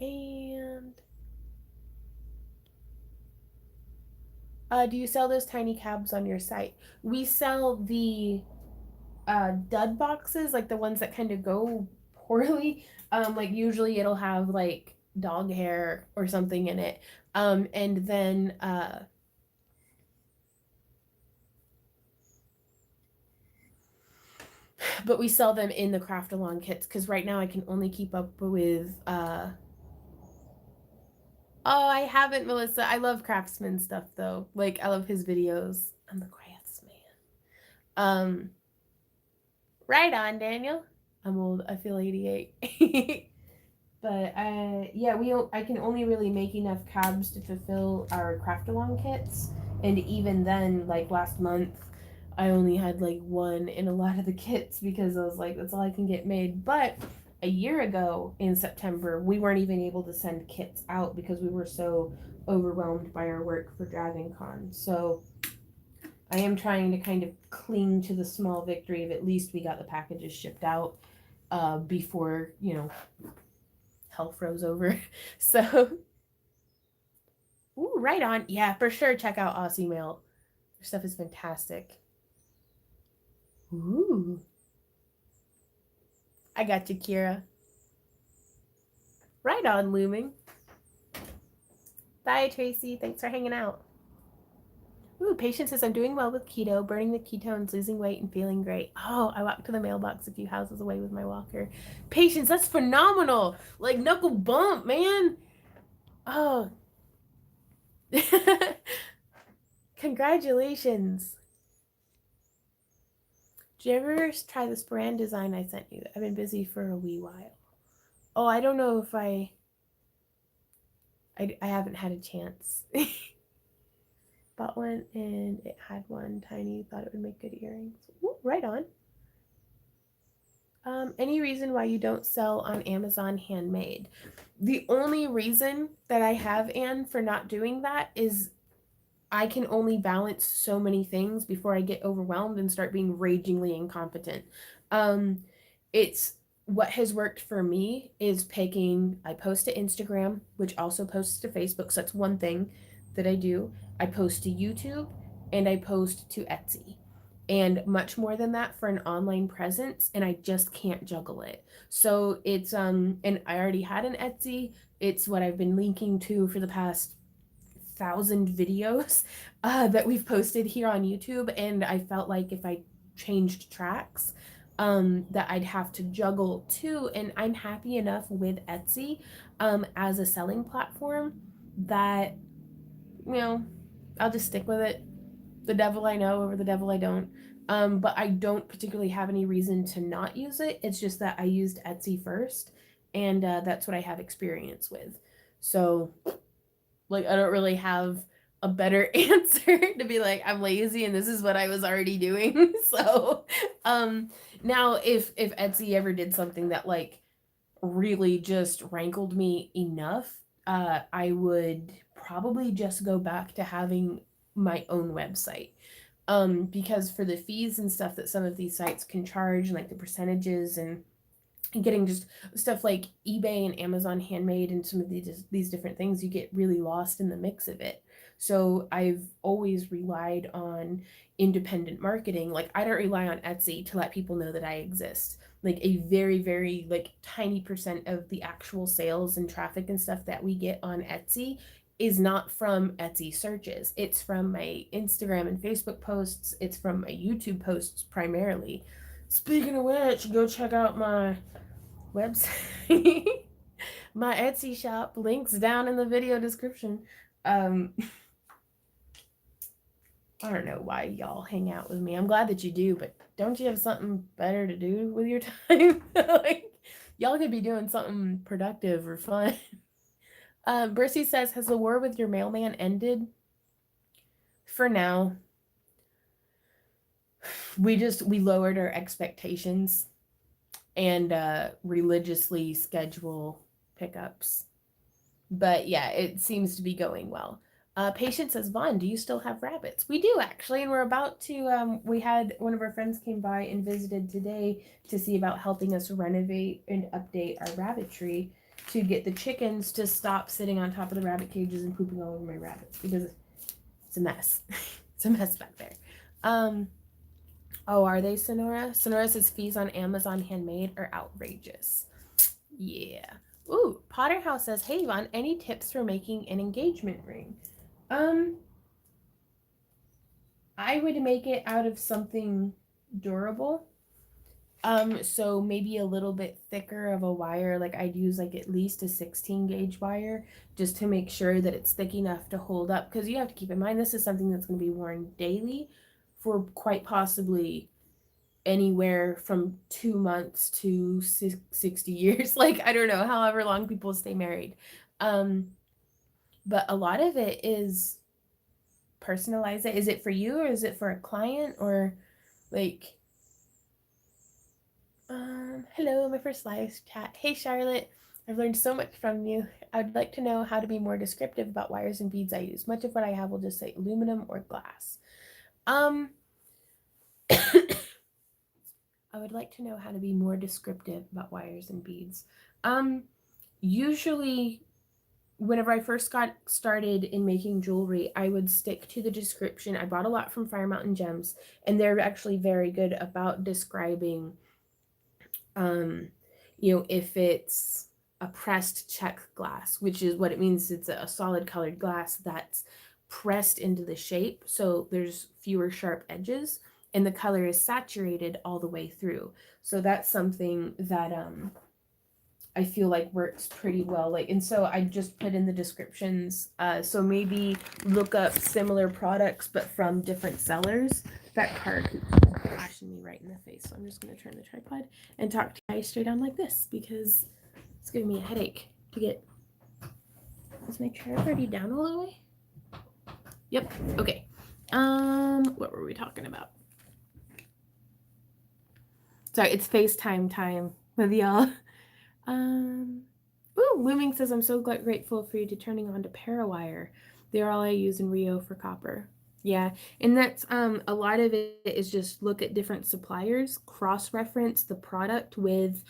And do you sell those tiny cabs on your site? We sell the dud boxes, like the ones that kind of go poorly. Like usually it'll have like dog hair or something in it. And then but we sell them in the craft along kits because right now I can only keep up with oh, I haven't, Melissa. I love craftsman stuff though. Like I love his videos. I'm the craftsman. Um, right on, Daniel. I'm old. I feel 88. But yeah, I can only really make enough cabs to fulfill our craft along kits, and even then, like last month, I only had like one in a lot of the kits because I was like, that's all I can get made. But a year ago in September, we weren't even able to send kits out because we were so overwhelmed by our work for Dragon Con. So I am trying to kind of cling to the small victory of at least we got the packages shipped out before, hell froze over. So, ooh, right on. Yeah, for sure. Check out Aussie Mail. Their stuff is fantastic. Ooh. I got you, Kira. Right on, Looming. Bye, Tracy. Thanks for hanging out. Ooh, Patience says, I'm doing well with keto, burning the ketones, losing weight, and feeling great. Oh, I walked to the mailbox a few houses away with my walker. Patience, that's phenomenal. Like, knuckle bump, man. Oh. Congratulations. Did you ever try this brand design I sent you? I've been busy for a wee while. Oh, I don't know if I haven't had a chance. Bought one and it had one tiny, thought it would make good earrings. Ooh, right on. Any reason why you don't sell on Amazon handmade? The only reason that I have, Anne, for not doing that is I can only balance so many things before I get overwhelmed and start being ragingly incompetent. Um, it's what has worked for me is I post to Instagram, which also posts to Facebook. So that's one thing that I do. I post to YouTube and I post to Etsy. And much more than that for an online presence, and I just can't juggle it. So it's and I already had an Etsy. It's what I've been linking to for the past 1,000 videos that we've posted here on YouTube, and I felt like if I changed tracks, that I'd have to juggle too. And I'm happy enough with Etsy as a selling platform that I'll just stick with it. The devil I know over the devil I don't. But I don't particularly have any reason to not use it. It's just that I used Etsy first, and that's what I have experience with. So like I don't really have a better answer to be like I'm lazy and this is what I was already doing. So now if Etsy ever did something that like really just rankled me enough, I would probably just go back to having my own website. Because for the fees and stuff that some of these sites can charge and like the percentages and getting just stuff like eBay and Amazon handmade and some of these different things, you get really lost in the mix of it. So I've always relied on independent marketing. Like I don't rely on Etsy to let people know that I exist. Like a very, very like tiny percent of the actual sales and traffic and stuff that we get on Etsy is not from Etsy searches. It's from my Instagram and Facebook posts. It's from my YouTube posts primarily. Speaking of which, go check out my website. My Etsy shop, links down in the video description. um I don't know why y'all hang out with me. I'm glad that you do, but don't you have something better to do with your time? Like, y'all could be doing something productive or fun. Brissy says, has the war with your mailman ended? For now. We lowered our expectations and religiously schedule pickups. But yeah, it seems to be going well. Patient says, Vaughn, do you still have rabbits? We do actually, and we're about to. We had one of our friends came by and visited today to see about helping us renovate and update our rabbitry to get the chickens to stop sitting on top of the rabbit cages and pooping all over my rabbits because it's a mess. It's a mess back there. Oh, are they, Sonora? Sonora says fees on Amazon handmade are outrageous. Yeah. Ooh, Potterhouse says, hey, Yvonne, any tips for making an engagement ring? I would make it out of something durable. So maybe a little bit thicker of a wire. Like I'd use like at least a 16 gauge wire just to make sure that it's thick enough to hold up. Because you have to keep in mind, this is something that's going to be worn daily for quite possibly anywhere from 2 months to 60 years. Like, I don't know, however long people stay married. But a lot of it is personalize it. Is it for you or is it for a client or like, hello, my first live chat. Hey, Charlotte. I've learned so much from you. I'd like to know how to be more descriptive about wires and beads I use. Much of what I have will just say aluminum or glass. I would like to know how to be more descriptive about wires and beads. Usually, whenever I first got started in making jewelry, I would stick to the description. I bought a lot from Fire Mountain Gems, and they're actually very good about describing, if it's a pressed check glass, which is what it means. It's a solid colored glass that's pressed into the shape, so there's fewer sharp edges and the color is saturated all the way through. So that's something that I feel like works pretty well. Like, and so I just put in the descriptions. So maybe look up similar products but from different sellers. That card keeps flashing me right in the face, so I'm just gonna turn the tripod and talk to you guys straight on like this because it's giving me a headache to get. Is my chair already down all the way? Yep. Okay. What were we talking about? Sorry, it's FaceTime time with y'all. Looming says, I'm so grateful for you to turning on to Parawire. They're all I use in Rio for copper. Yeah, and that's a lot of it is just look at different suppliers, cross-reference the product with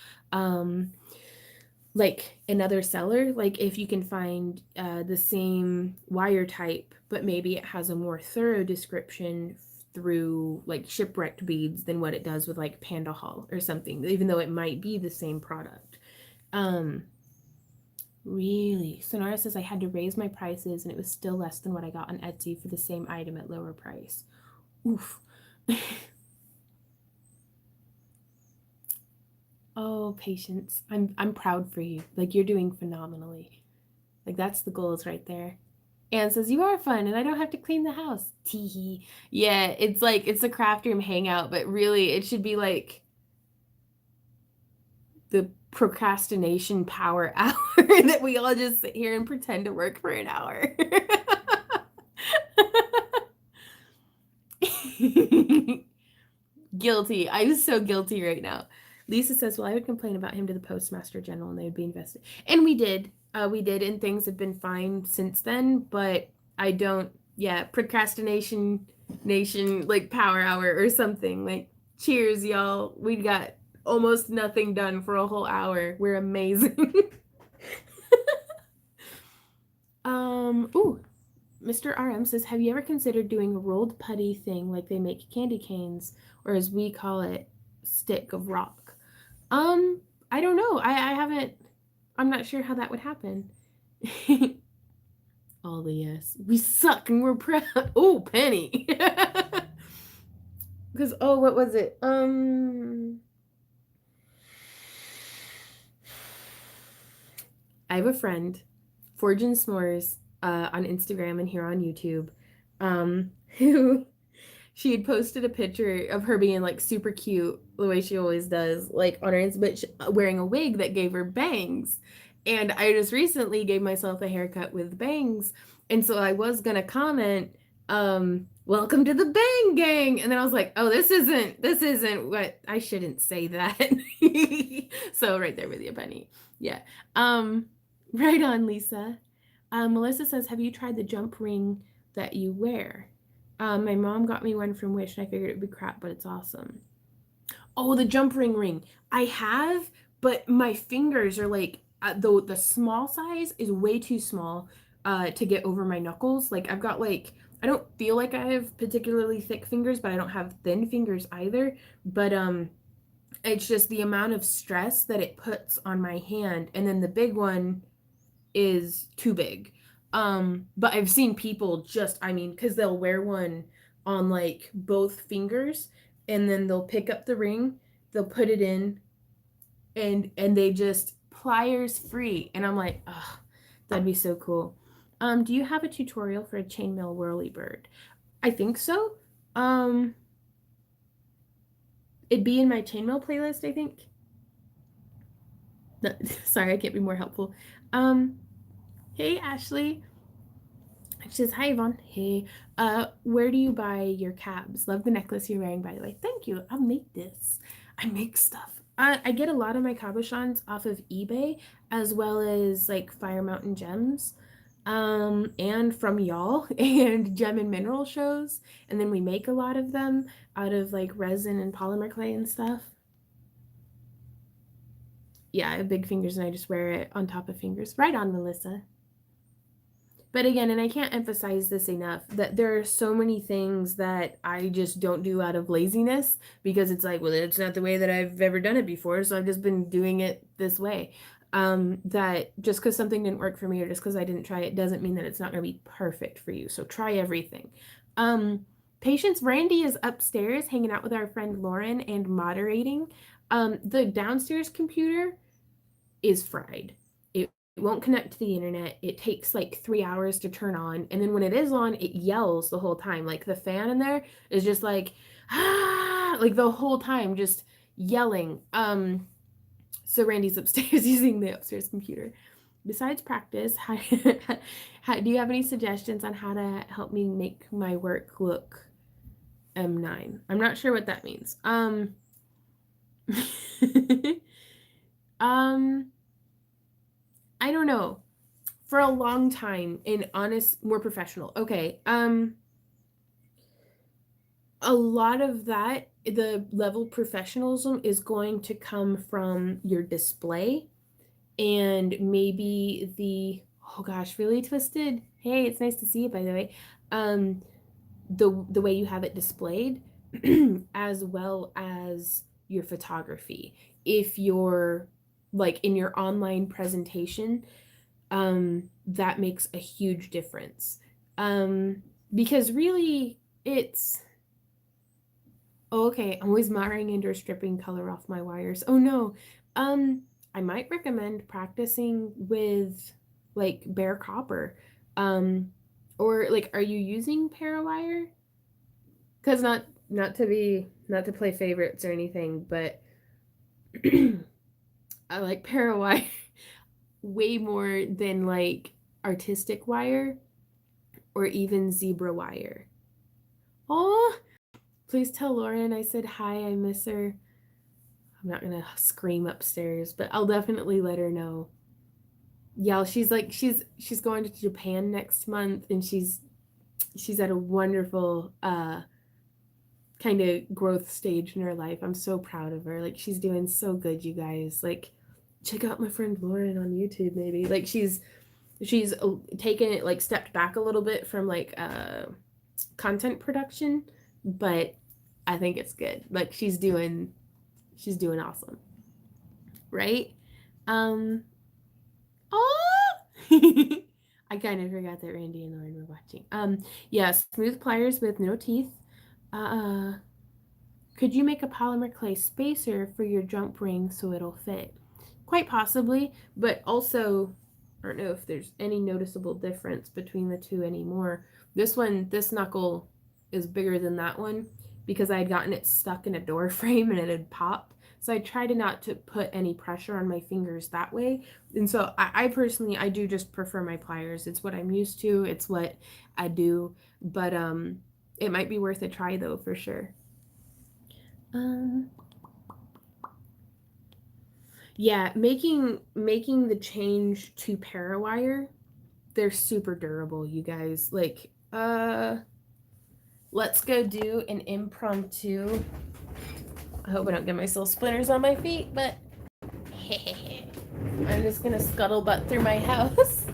like another seller. Like if you can find the same wire type, but maybe it has a more thorough description through like Shipwrecked Beads than what it does with like Panda Hall or something, even though it might be the same product. Really, Sonora says I had to raise my prices and it was still less than what I got on Etsy for the same item at lower price. Oof. Oh, Patience. I'm proud for you. Like you're doing phenomenally. Like that's the goals right there. Anne says, you are fun and I don't have to clean the house. Teehee. Yeah, it's like it's a Craftroom hangout, but really it should be like the procrastination power hour that we all just sit here and pretend to work for an hour. Guilty. I'm so guilty right now. Lisa says, well, I would complain about him to the Postmaster General and they would be invested. And we did. And things have been fine since then, but I don't, procrastination nation, like power hour or something. Like, cheers, y'all. We got almost nothing done for a whole hour. We're amazing. Mr. RM says, have you ever considered doing a rolled putty thing like they make candy canes, or as we call it, stick of rock? I don't know. I haven't, I'm not sure how that would happen. All the yes. We suck and we're proud. Oh, Penny. Because, what was it? I have a friend, Forgin S'mores, on Instagram and here on YouTube, who she had posted a picture of her being like super cute the way she always does, like on her Insta, but wearing a wig that gave her bangs. And I just recently gave myself a haircut with bangs. And so I was gonna comment, welcome to the bang gang. And then I was like, oh, this isn't what I shouldn't say that. So right there with you, Penny. Yeah. Um, right on, Lisa. Melissa says, have you tried the jump ring that you wear? My mom got me one from Wish, and I figured it would be crap, but it's awesome. Oh, the jump ring. I have, but my fingers are like the small size is way too small to get over my knuckles. Like I've got like I don't feel like I have particularly thick fingers, but I don't have thin fingers either. But it's just the amount of stress that it puts on my hand, and then the big one is too big. But I've seen people just, I mean, because they'll wear one on like both fingers, and then they'll pick up the ring, they'll put it in, and they just pliers free. And I'm like, oh, that'd be so cool. Do you have a tutorial for a chainmail whirlybird? I think so. It'd be in my chainmail playlist, I think. No, sorry, I can't be more helpful. Hey Ashley. She says, hi Yvonne. Hey, where do you buy your cabs? Love the necklace you're wearing, by the way. Thank you. I'll make this. I make stuff. I get a lot of my cabochons off of eBay, as well as like Fire Mountain Gems, and from y'all and gem and mineral shows. And then we make a lot of them out of like resin and polymer clay and stuff. Yeah, I have big fingers and I just wear it on top of fingers. Right on, Melissa. But again, and I can't emphasize this enough, that there are so many things that I just don't do out of laziness because it's like, well, it's not the way that I've ever done it before, so I've just been doing it this way. That just because something didn't work for me or just because I didn't try it doesn't mean that it's not going to be perfect for you. So try everything. Patience Randy is upstairs hanging out with our friend Lauren and moderating. The downstairs computer is fried. It won't connect to the internet. It takes like 3 hours to turn on. And then when it is on, it yells the whole time. Like the fan in there is just like, ah, like the whole time, just yelling. So Randy's upstairs using the upstairs computer. Besides practice, do you have any suggestions on how to help me make my work look M9? I'm not sure what that means. I don't know. For a long time, in honest, more professional. Okay. A lot of that, the level professionalism is going to come from your display and maybe oh gosh, really twisted. Hey, it's nice to see you, by the way. The way you have it displayed, as well as your photography. If you're like in your online presentation, that makes a huge difference. Because really it's, oh, okay, I'm always marring and or stripping color off my wires. Oh no. I might recommend practicing with like bare copper. Or like, are you using Parawire? Because not to play favorites or anything, but I like Parawire way more than like artistic wire or even zebra wire. Oh, please tell Lauren I said hi. I miss her. I'm not gonna scream upstairs, but I'll definitely let her know. Yeah, she's like she's going to Japan next month, and she's at a wonderful kind of growth stage in her life. I'm so proud of her. Like she's doing so good, you guys. Like check out my friend Lauren on YouTube maybe. Like she's taken it, like stepped back a little bit from like content production, but I think it's good. Like she's doing awesome. Right? Oh, I kind of forgot that Randy and Lauren were watching. Yeah, smooth pliers with no teeth. Could you make a polymer clay spacer for your jump ring so it'll fit? Quite possibly, but also I don't know if there's any noticeable difference between the two anymore. This knuckle is bigger than that one because I had gotten it stuck in a door frame and it had popped. So I try to not to put any pressure on my fingers that way. And so I personally, I do just prefer my pliers. It's what I'm used to. It's what I do. But it might be worth a try though, for sure. Yeah, making the change to Parawire, they're super durable, you guys. Like, let's go do an impromptu. I hope I don't get myself splinters on my feet, but I'm just gonna scuttlebutt through my house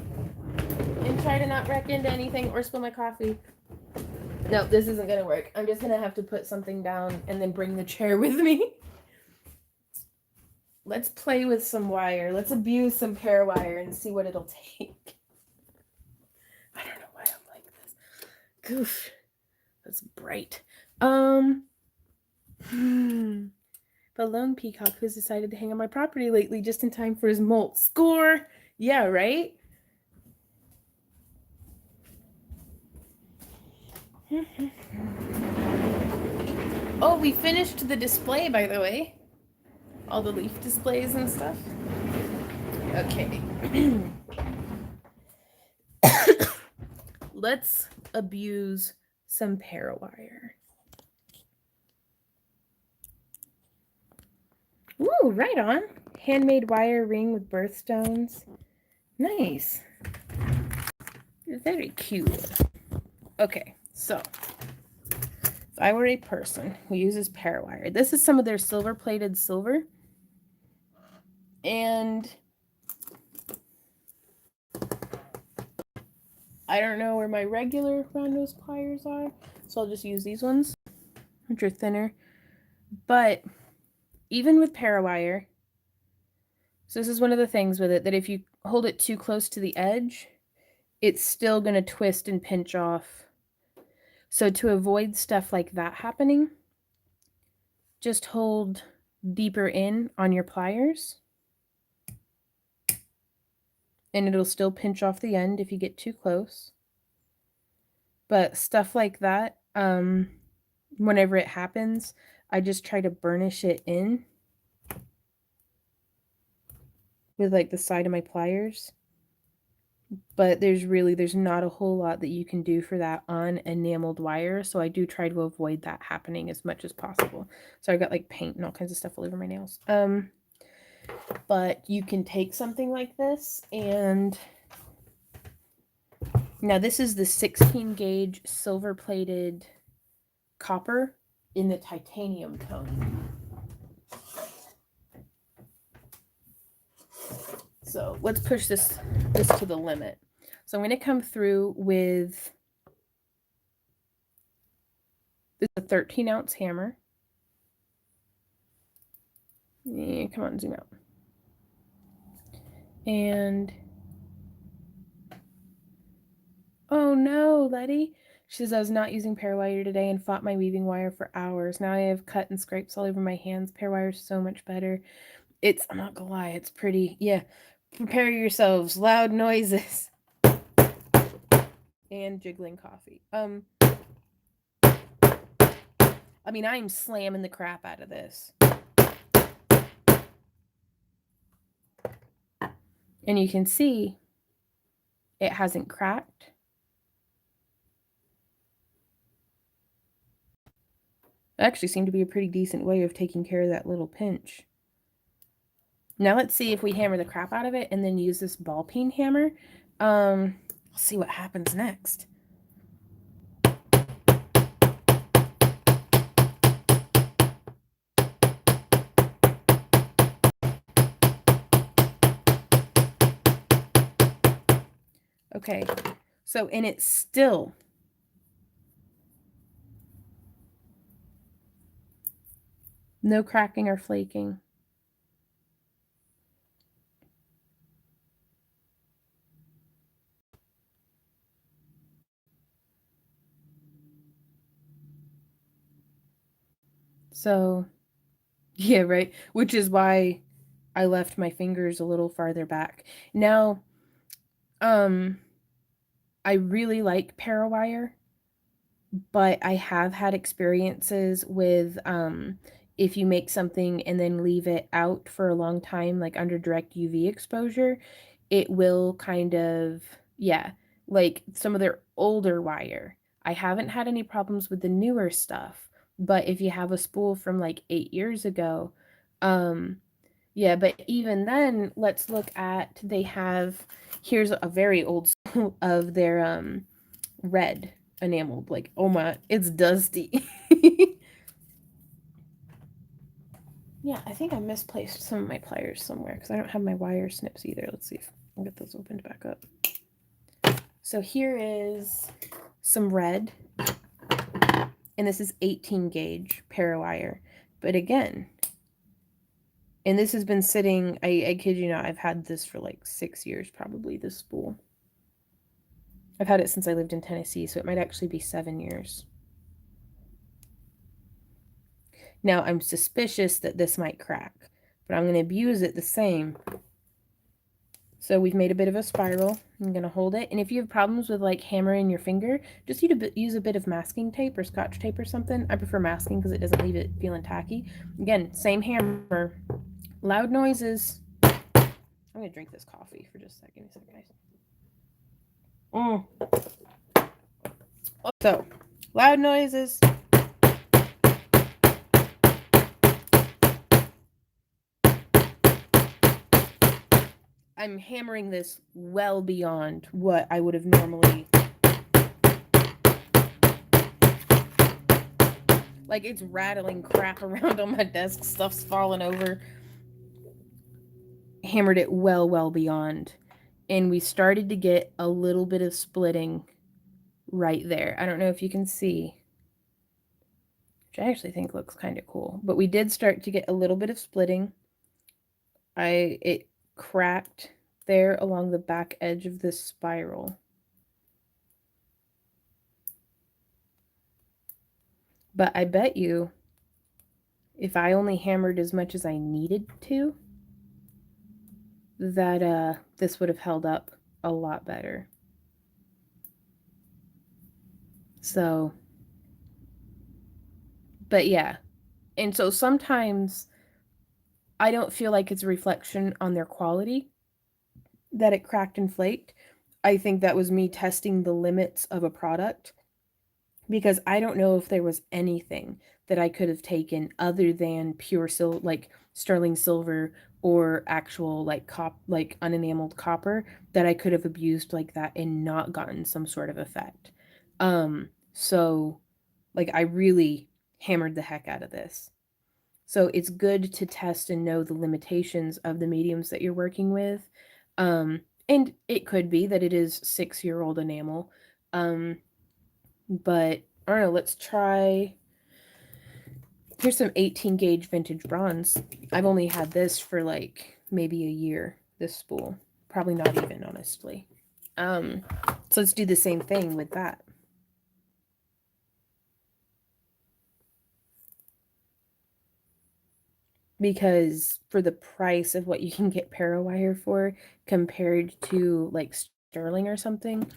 and try to not wreck into anything or spill my coffee. No, this isn't gonna work. I'm just gonna have to put something down and then bring the chair with me. Let's play with some wire. Let's abuse some Parawire and see what it'll take. I don't know why I'm like this. Goof. That's bright. The lone peacock who's decided to hang on my property lately just in time for his molt. Score! Yeah, right? Oh, we finished the display, by the way. All the leaf displays and stuff. Okay. Let's abuse some Parawire. Ooh, right on. Handmade wire ring with birthstones. Nice. Very cute. Okay, so if I were a person who uses Parawire, this is some of their silver-plated silver. And I don't know where my regular round nose pliers are, so I'll just use these ones, which are thinner. But even with Parawire, so this is one of the things with it, that if you hold it too close to the edge, it's still going to twist and pinch off. So to avoid stuff like that happening, just hold deeper in on your pliers, and it'll still pinch off the end if you get too close. But stuff like that, whenever it happens, I just try to burnish it in with like the side of my pliers. But there's not a whole lot that you can do for that on enameled wire, so I do try to avoid that happening as much as possible. So I got like paint and all kinds of stuff all over my nails. But you can take something like this, and now this is the 16 gauge silver plated copper in the titanium tone. So let's push this to the limit. So I'm going to come through with this is a 13-ounce hammer. Yeah, come on, zoom out. And oh no, Letty. She says, I was not using Parawire today and fought my weaving wire for hours. Now I have cut and scrapes all over my hands. Parawire is so much better. I'm not gonna lie, it's pretty. Yeah. Prepare yourselves. Loud noises. And jiggling coffee. I mean, I'm slamming the crap out of this. And you can see it hasn't cracked. It actually seemed to be a pretty decent way of taking care of that little pinch. Now let's see if we hammer the crap out of it and then use this ball peen hammer. Let's see what happens next. Okay, so and it's still no cracking or flaking. So, yeah, right. Which is why I left my fingers a little farther back. Now, I really like Parawire. but I have had experiences with if you make something and then leave it out for a long time, like under direct UV exposure, it will kind of, yeah, like some of their older wire. I haven't had any problems with the newer stuff, but if you have a spool from like 8 years ago, um, yeah, but even then, let's look at, they have, here's a very old school of their red enameled. Like, oh my, it's dusty. Yeah, I think I misplaced some of my pliers somewhere because I don't have my wire snips either. Let's see if I'll get those opened back up. So here is some red, and this is 18 gauge parawire. But again, and this has been sitting, I kid you not, I've had this for like 6 years probably, this spool. I've had it since I lived in Tennessee, so it might actually be 7 years. Now, I'm suspicious that this might crack, but I'm going to abuse it the same. So we've made a bit of a spiral. I'm going to hold it. And if you have problems with like hammering your finger, just use a bit of masking tape or scotch tape or something. I prefer masking because it doesn't leave it feeling tacky. Again, same hammer. Loud noises. I'm going to drink this coffee for just a second. Give me a second, guys. So, loud noises. I'm hammering this well beyond what I would have normally. Like, it's rattling crap around on my desk, stuff's falling over. Hammered it well beyond. And we started to get a little bit of splitting right there. I don't know if you can see, which I actually think looks kind of cool. But we did start to get a little bit of splitting. It cracked there along the back edge of this spiral. But I bet you if I only hammered as much as I needed to, that this would have held up a lot better. So, but yeah. And so sometimes I don't feel like it's a reflection on their quality that it cracked and flaked. I think that was me testing the limits of a product because I don't know if there was anything that I could have taken other than pure like sterling silver or actual like unenameled copper that I could have abused like that and not gotten some sort of effect. So like I really hammered the heck out of this. So it's good to test and know the limitations of the mediums that you're working with. And it could be that it is 6-year-old enamel. But I don't know, let's try. Here's some 18 gauge vintage bronze. I've only had this for like maybe a year, this spool. Probably not even, honestly. So let's do the same thing with that. Because for the price of what you can get parawire for compared to like sterling or something,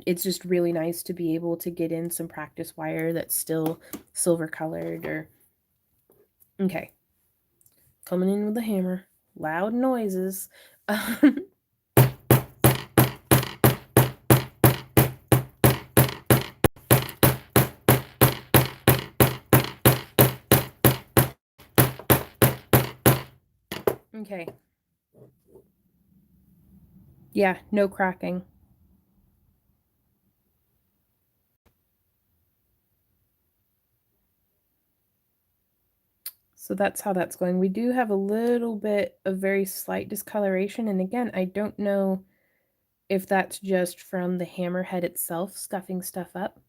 it's just really nice to be able to get in some practice wire that's still silver colored or okay. Coming in with a hammer, loud noises. Okay. Yeah, no cracking. So that's how that's going. We do have a little bit of very slight discoloration. And again, I don't know if that's just from the hammerhead itself scuffing stuff up.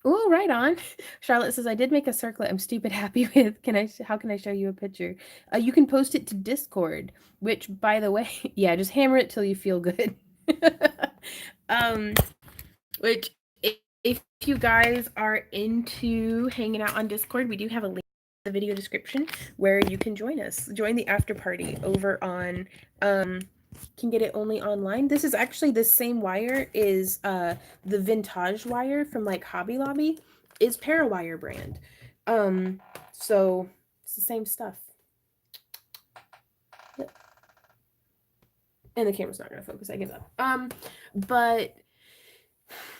Oh, right on. Charlotte says, I did make a circlet I'm stupid happy with. How can I show you a picture? You can post it to Discord, which by the way, yeah, just hammer it till you feel good. Which if you guys are into hanging out on Discord, we do have a link in the video description where you can join us. Join the after party over on can get it only online. This is actually the same wire is the vintage wire from like Hobby Lobby is Parawire brand. So it's the same stuff. And the camera's not gonna focus, I give up. But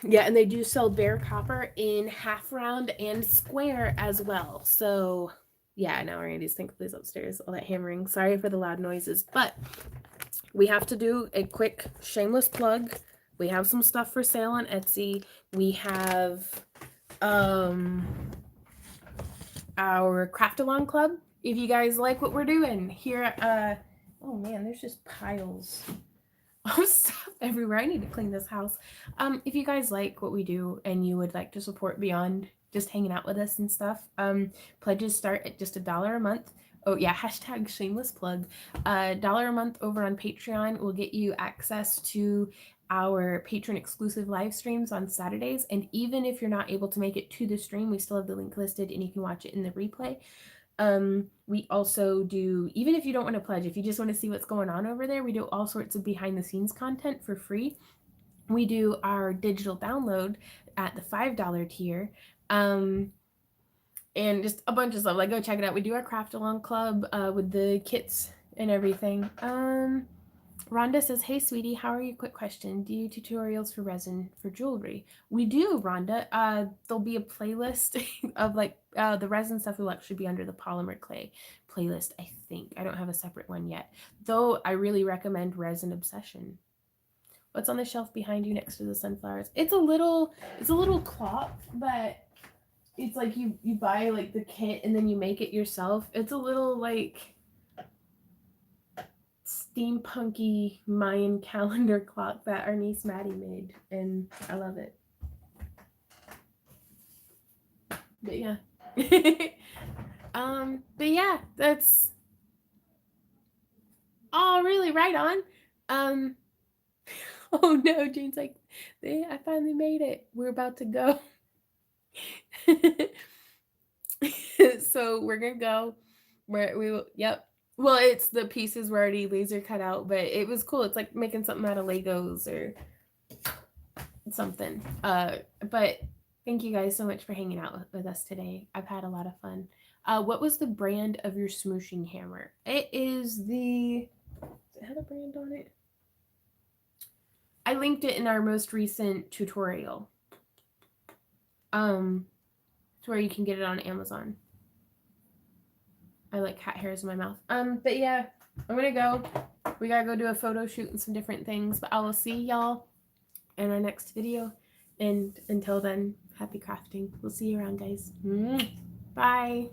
yeah, and they do sell bare copper in half round and square as well. So yeah, now Randy's thankfully upstairs, all that hammering. Sorry for the loud noises, but we have to do a quick shameless plug. We have some stuff for sale on Etsy. We have our craft along club. If you guys like what we're doing here, oh man, there's just piles of stuff everywhere. I need to clean this house. If you guys like what we do and you would like to support beyond just hanging out with us and stuff, pledges start at just $1 a month. Oh yeah, hashtag shameless plug. $1 a month over on Patreon will get you access to our patron exclusive live streams on Saturdays. And even if you're not able to make it to the stream, we still have the link listed and you can watch it in the replay. We also do, even if you don't want to pledge, if you just want to see what's going on over there, we do all sorts of behind the scenes content for free. We do our digital download at the $5 tier. And just a bunch of stuff. Like, go check it out. We do our craft along club with the kits and everything. Rhonda says, hey, sweetie, how are you? Quick question. Do you tutorials for resin for jewelry? We do, Rhonda. There'll be a playlist of like the resin stuff will actually be under the polymer clay playlist, I think. I don't have a separate one yet. Though I really recommend Resin Obsession. What's on the shelf behind you next to the sunflowers? It's a little clock, but it's like you buy like the kit and then you make it yourself. It's a little like steampunky Mayan calendar clock that our niece Maddie made, and I love it. But yeah. But yeah, that's all really right on. Oh no, Jane's like, I finally made it. We're about to go. So we're gonna go where we will, yep. Well, it's the pieces were already laser cut out, but it was cool. It's like making something out of Legos or something. But thank you guys so much for hanging out with us today. I've had a lot of fun. What was the brand of your smooshing hammer? It is the, does it have a brand on it? I linked it in our most recent tutorial. To where you can get it on Amazon. I like cat hairs in my mouth. But yeah, I'm gonna go. We gotta go do a photo shoot and some different things. But I will see y'all in our next video. And until then, happy crafting. We'll see you around, guys. Bye.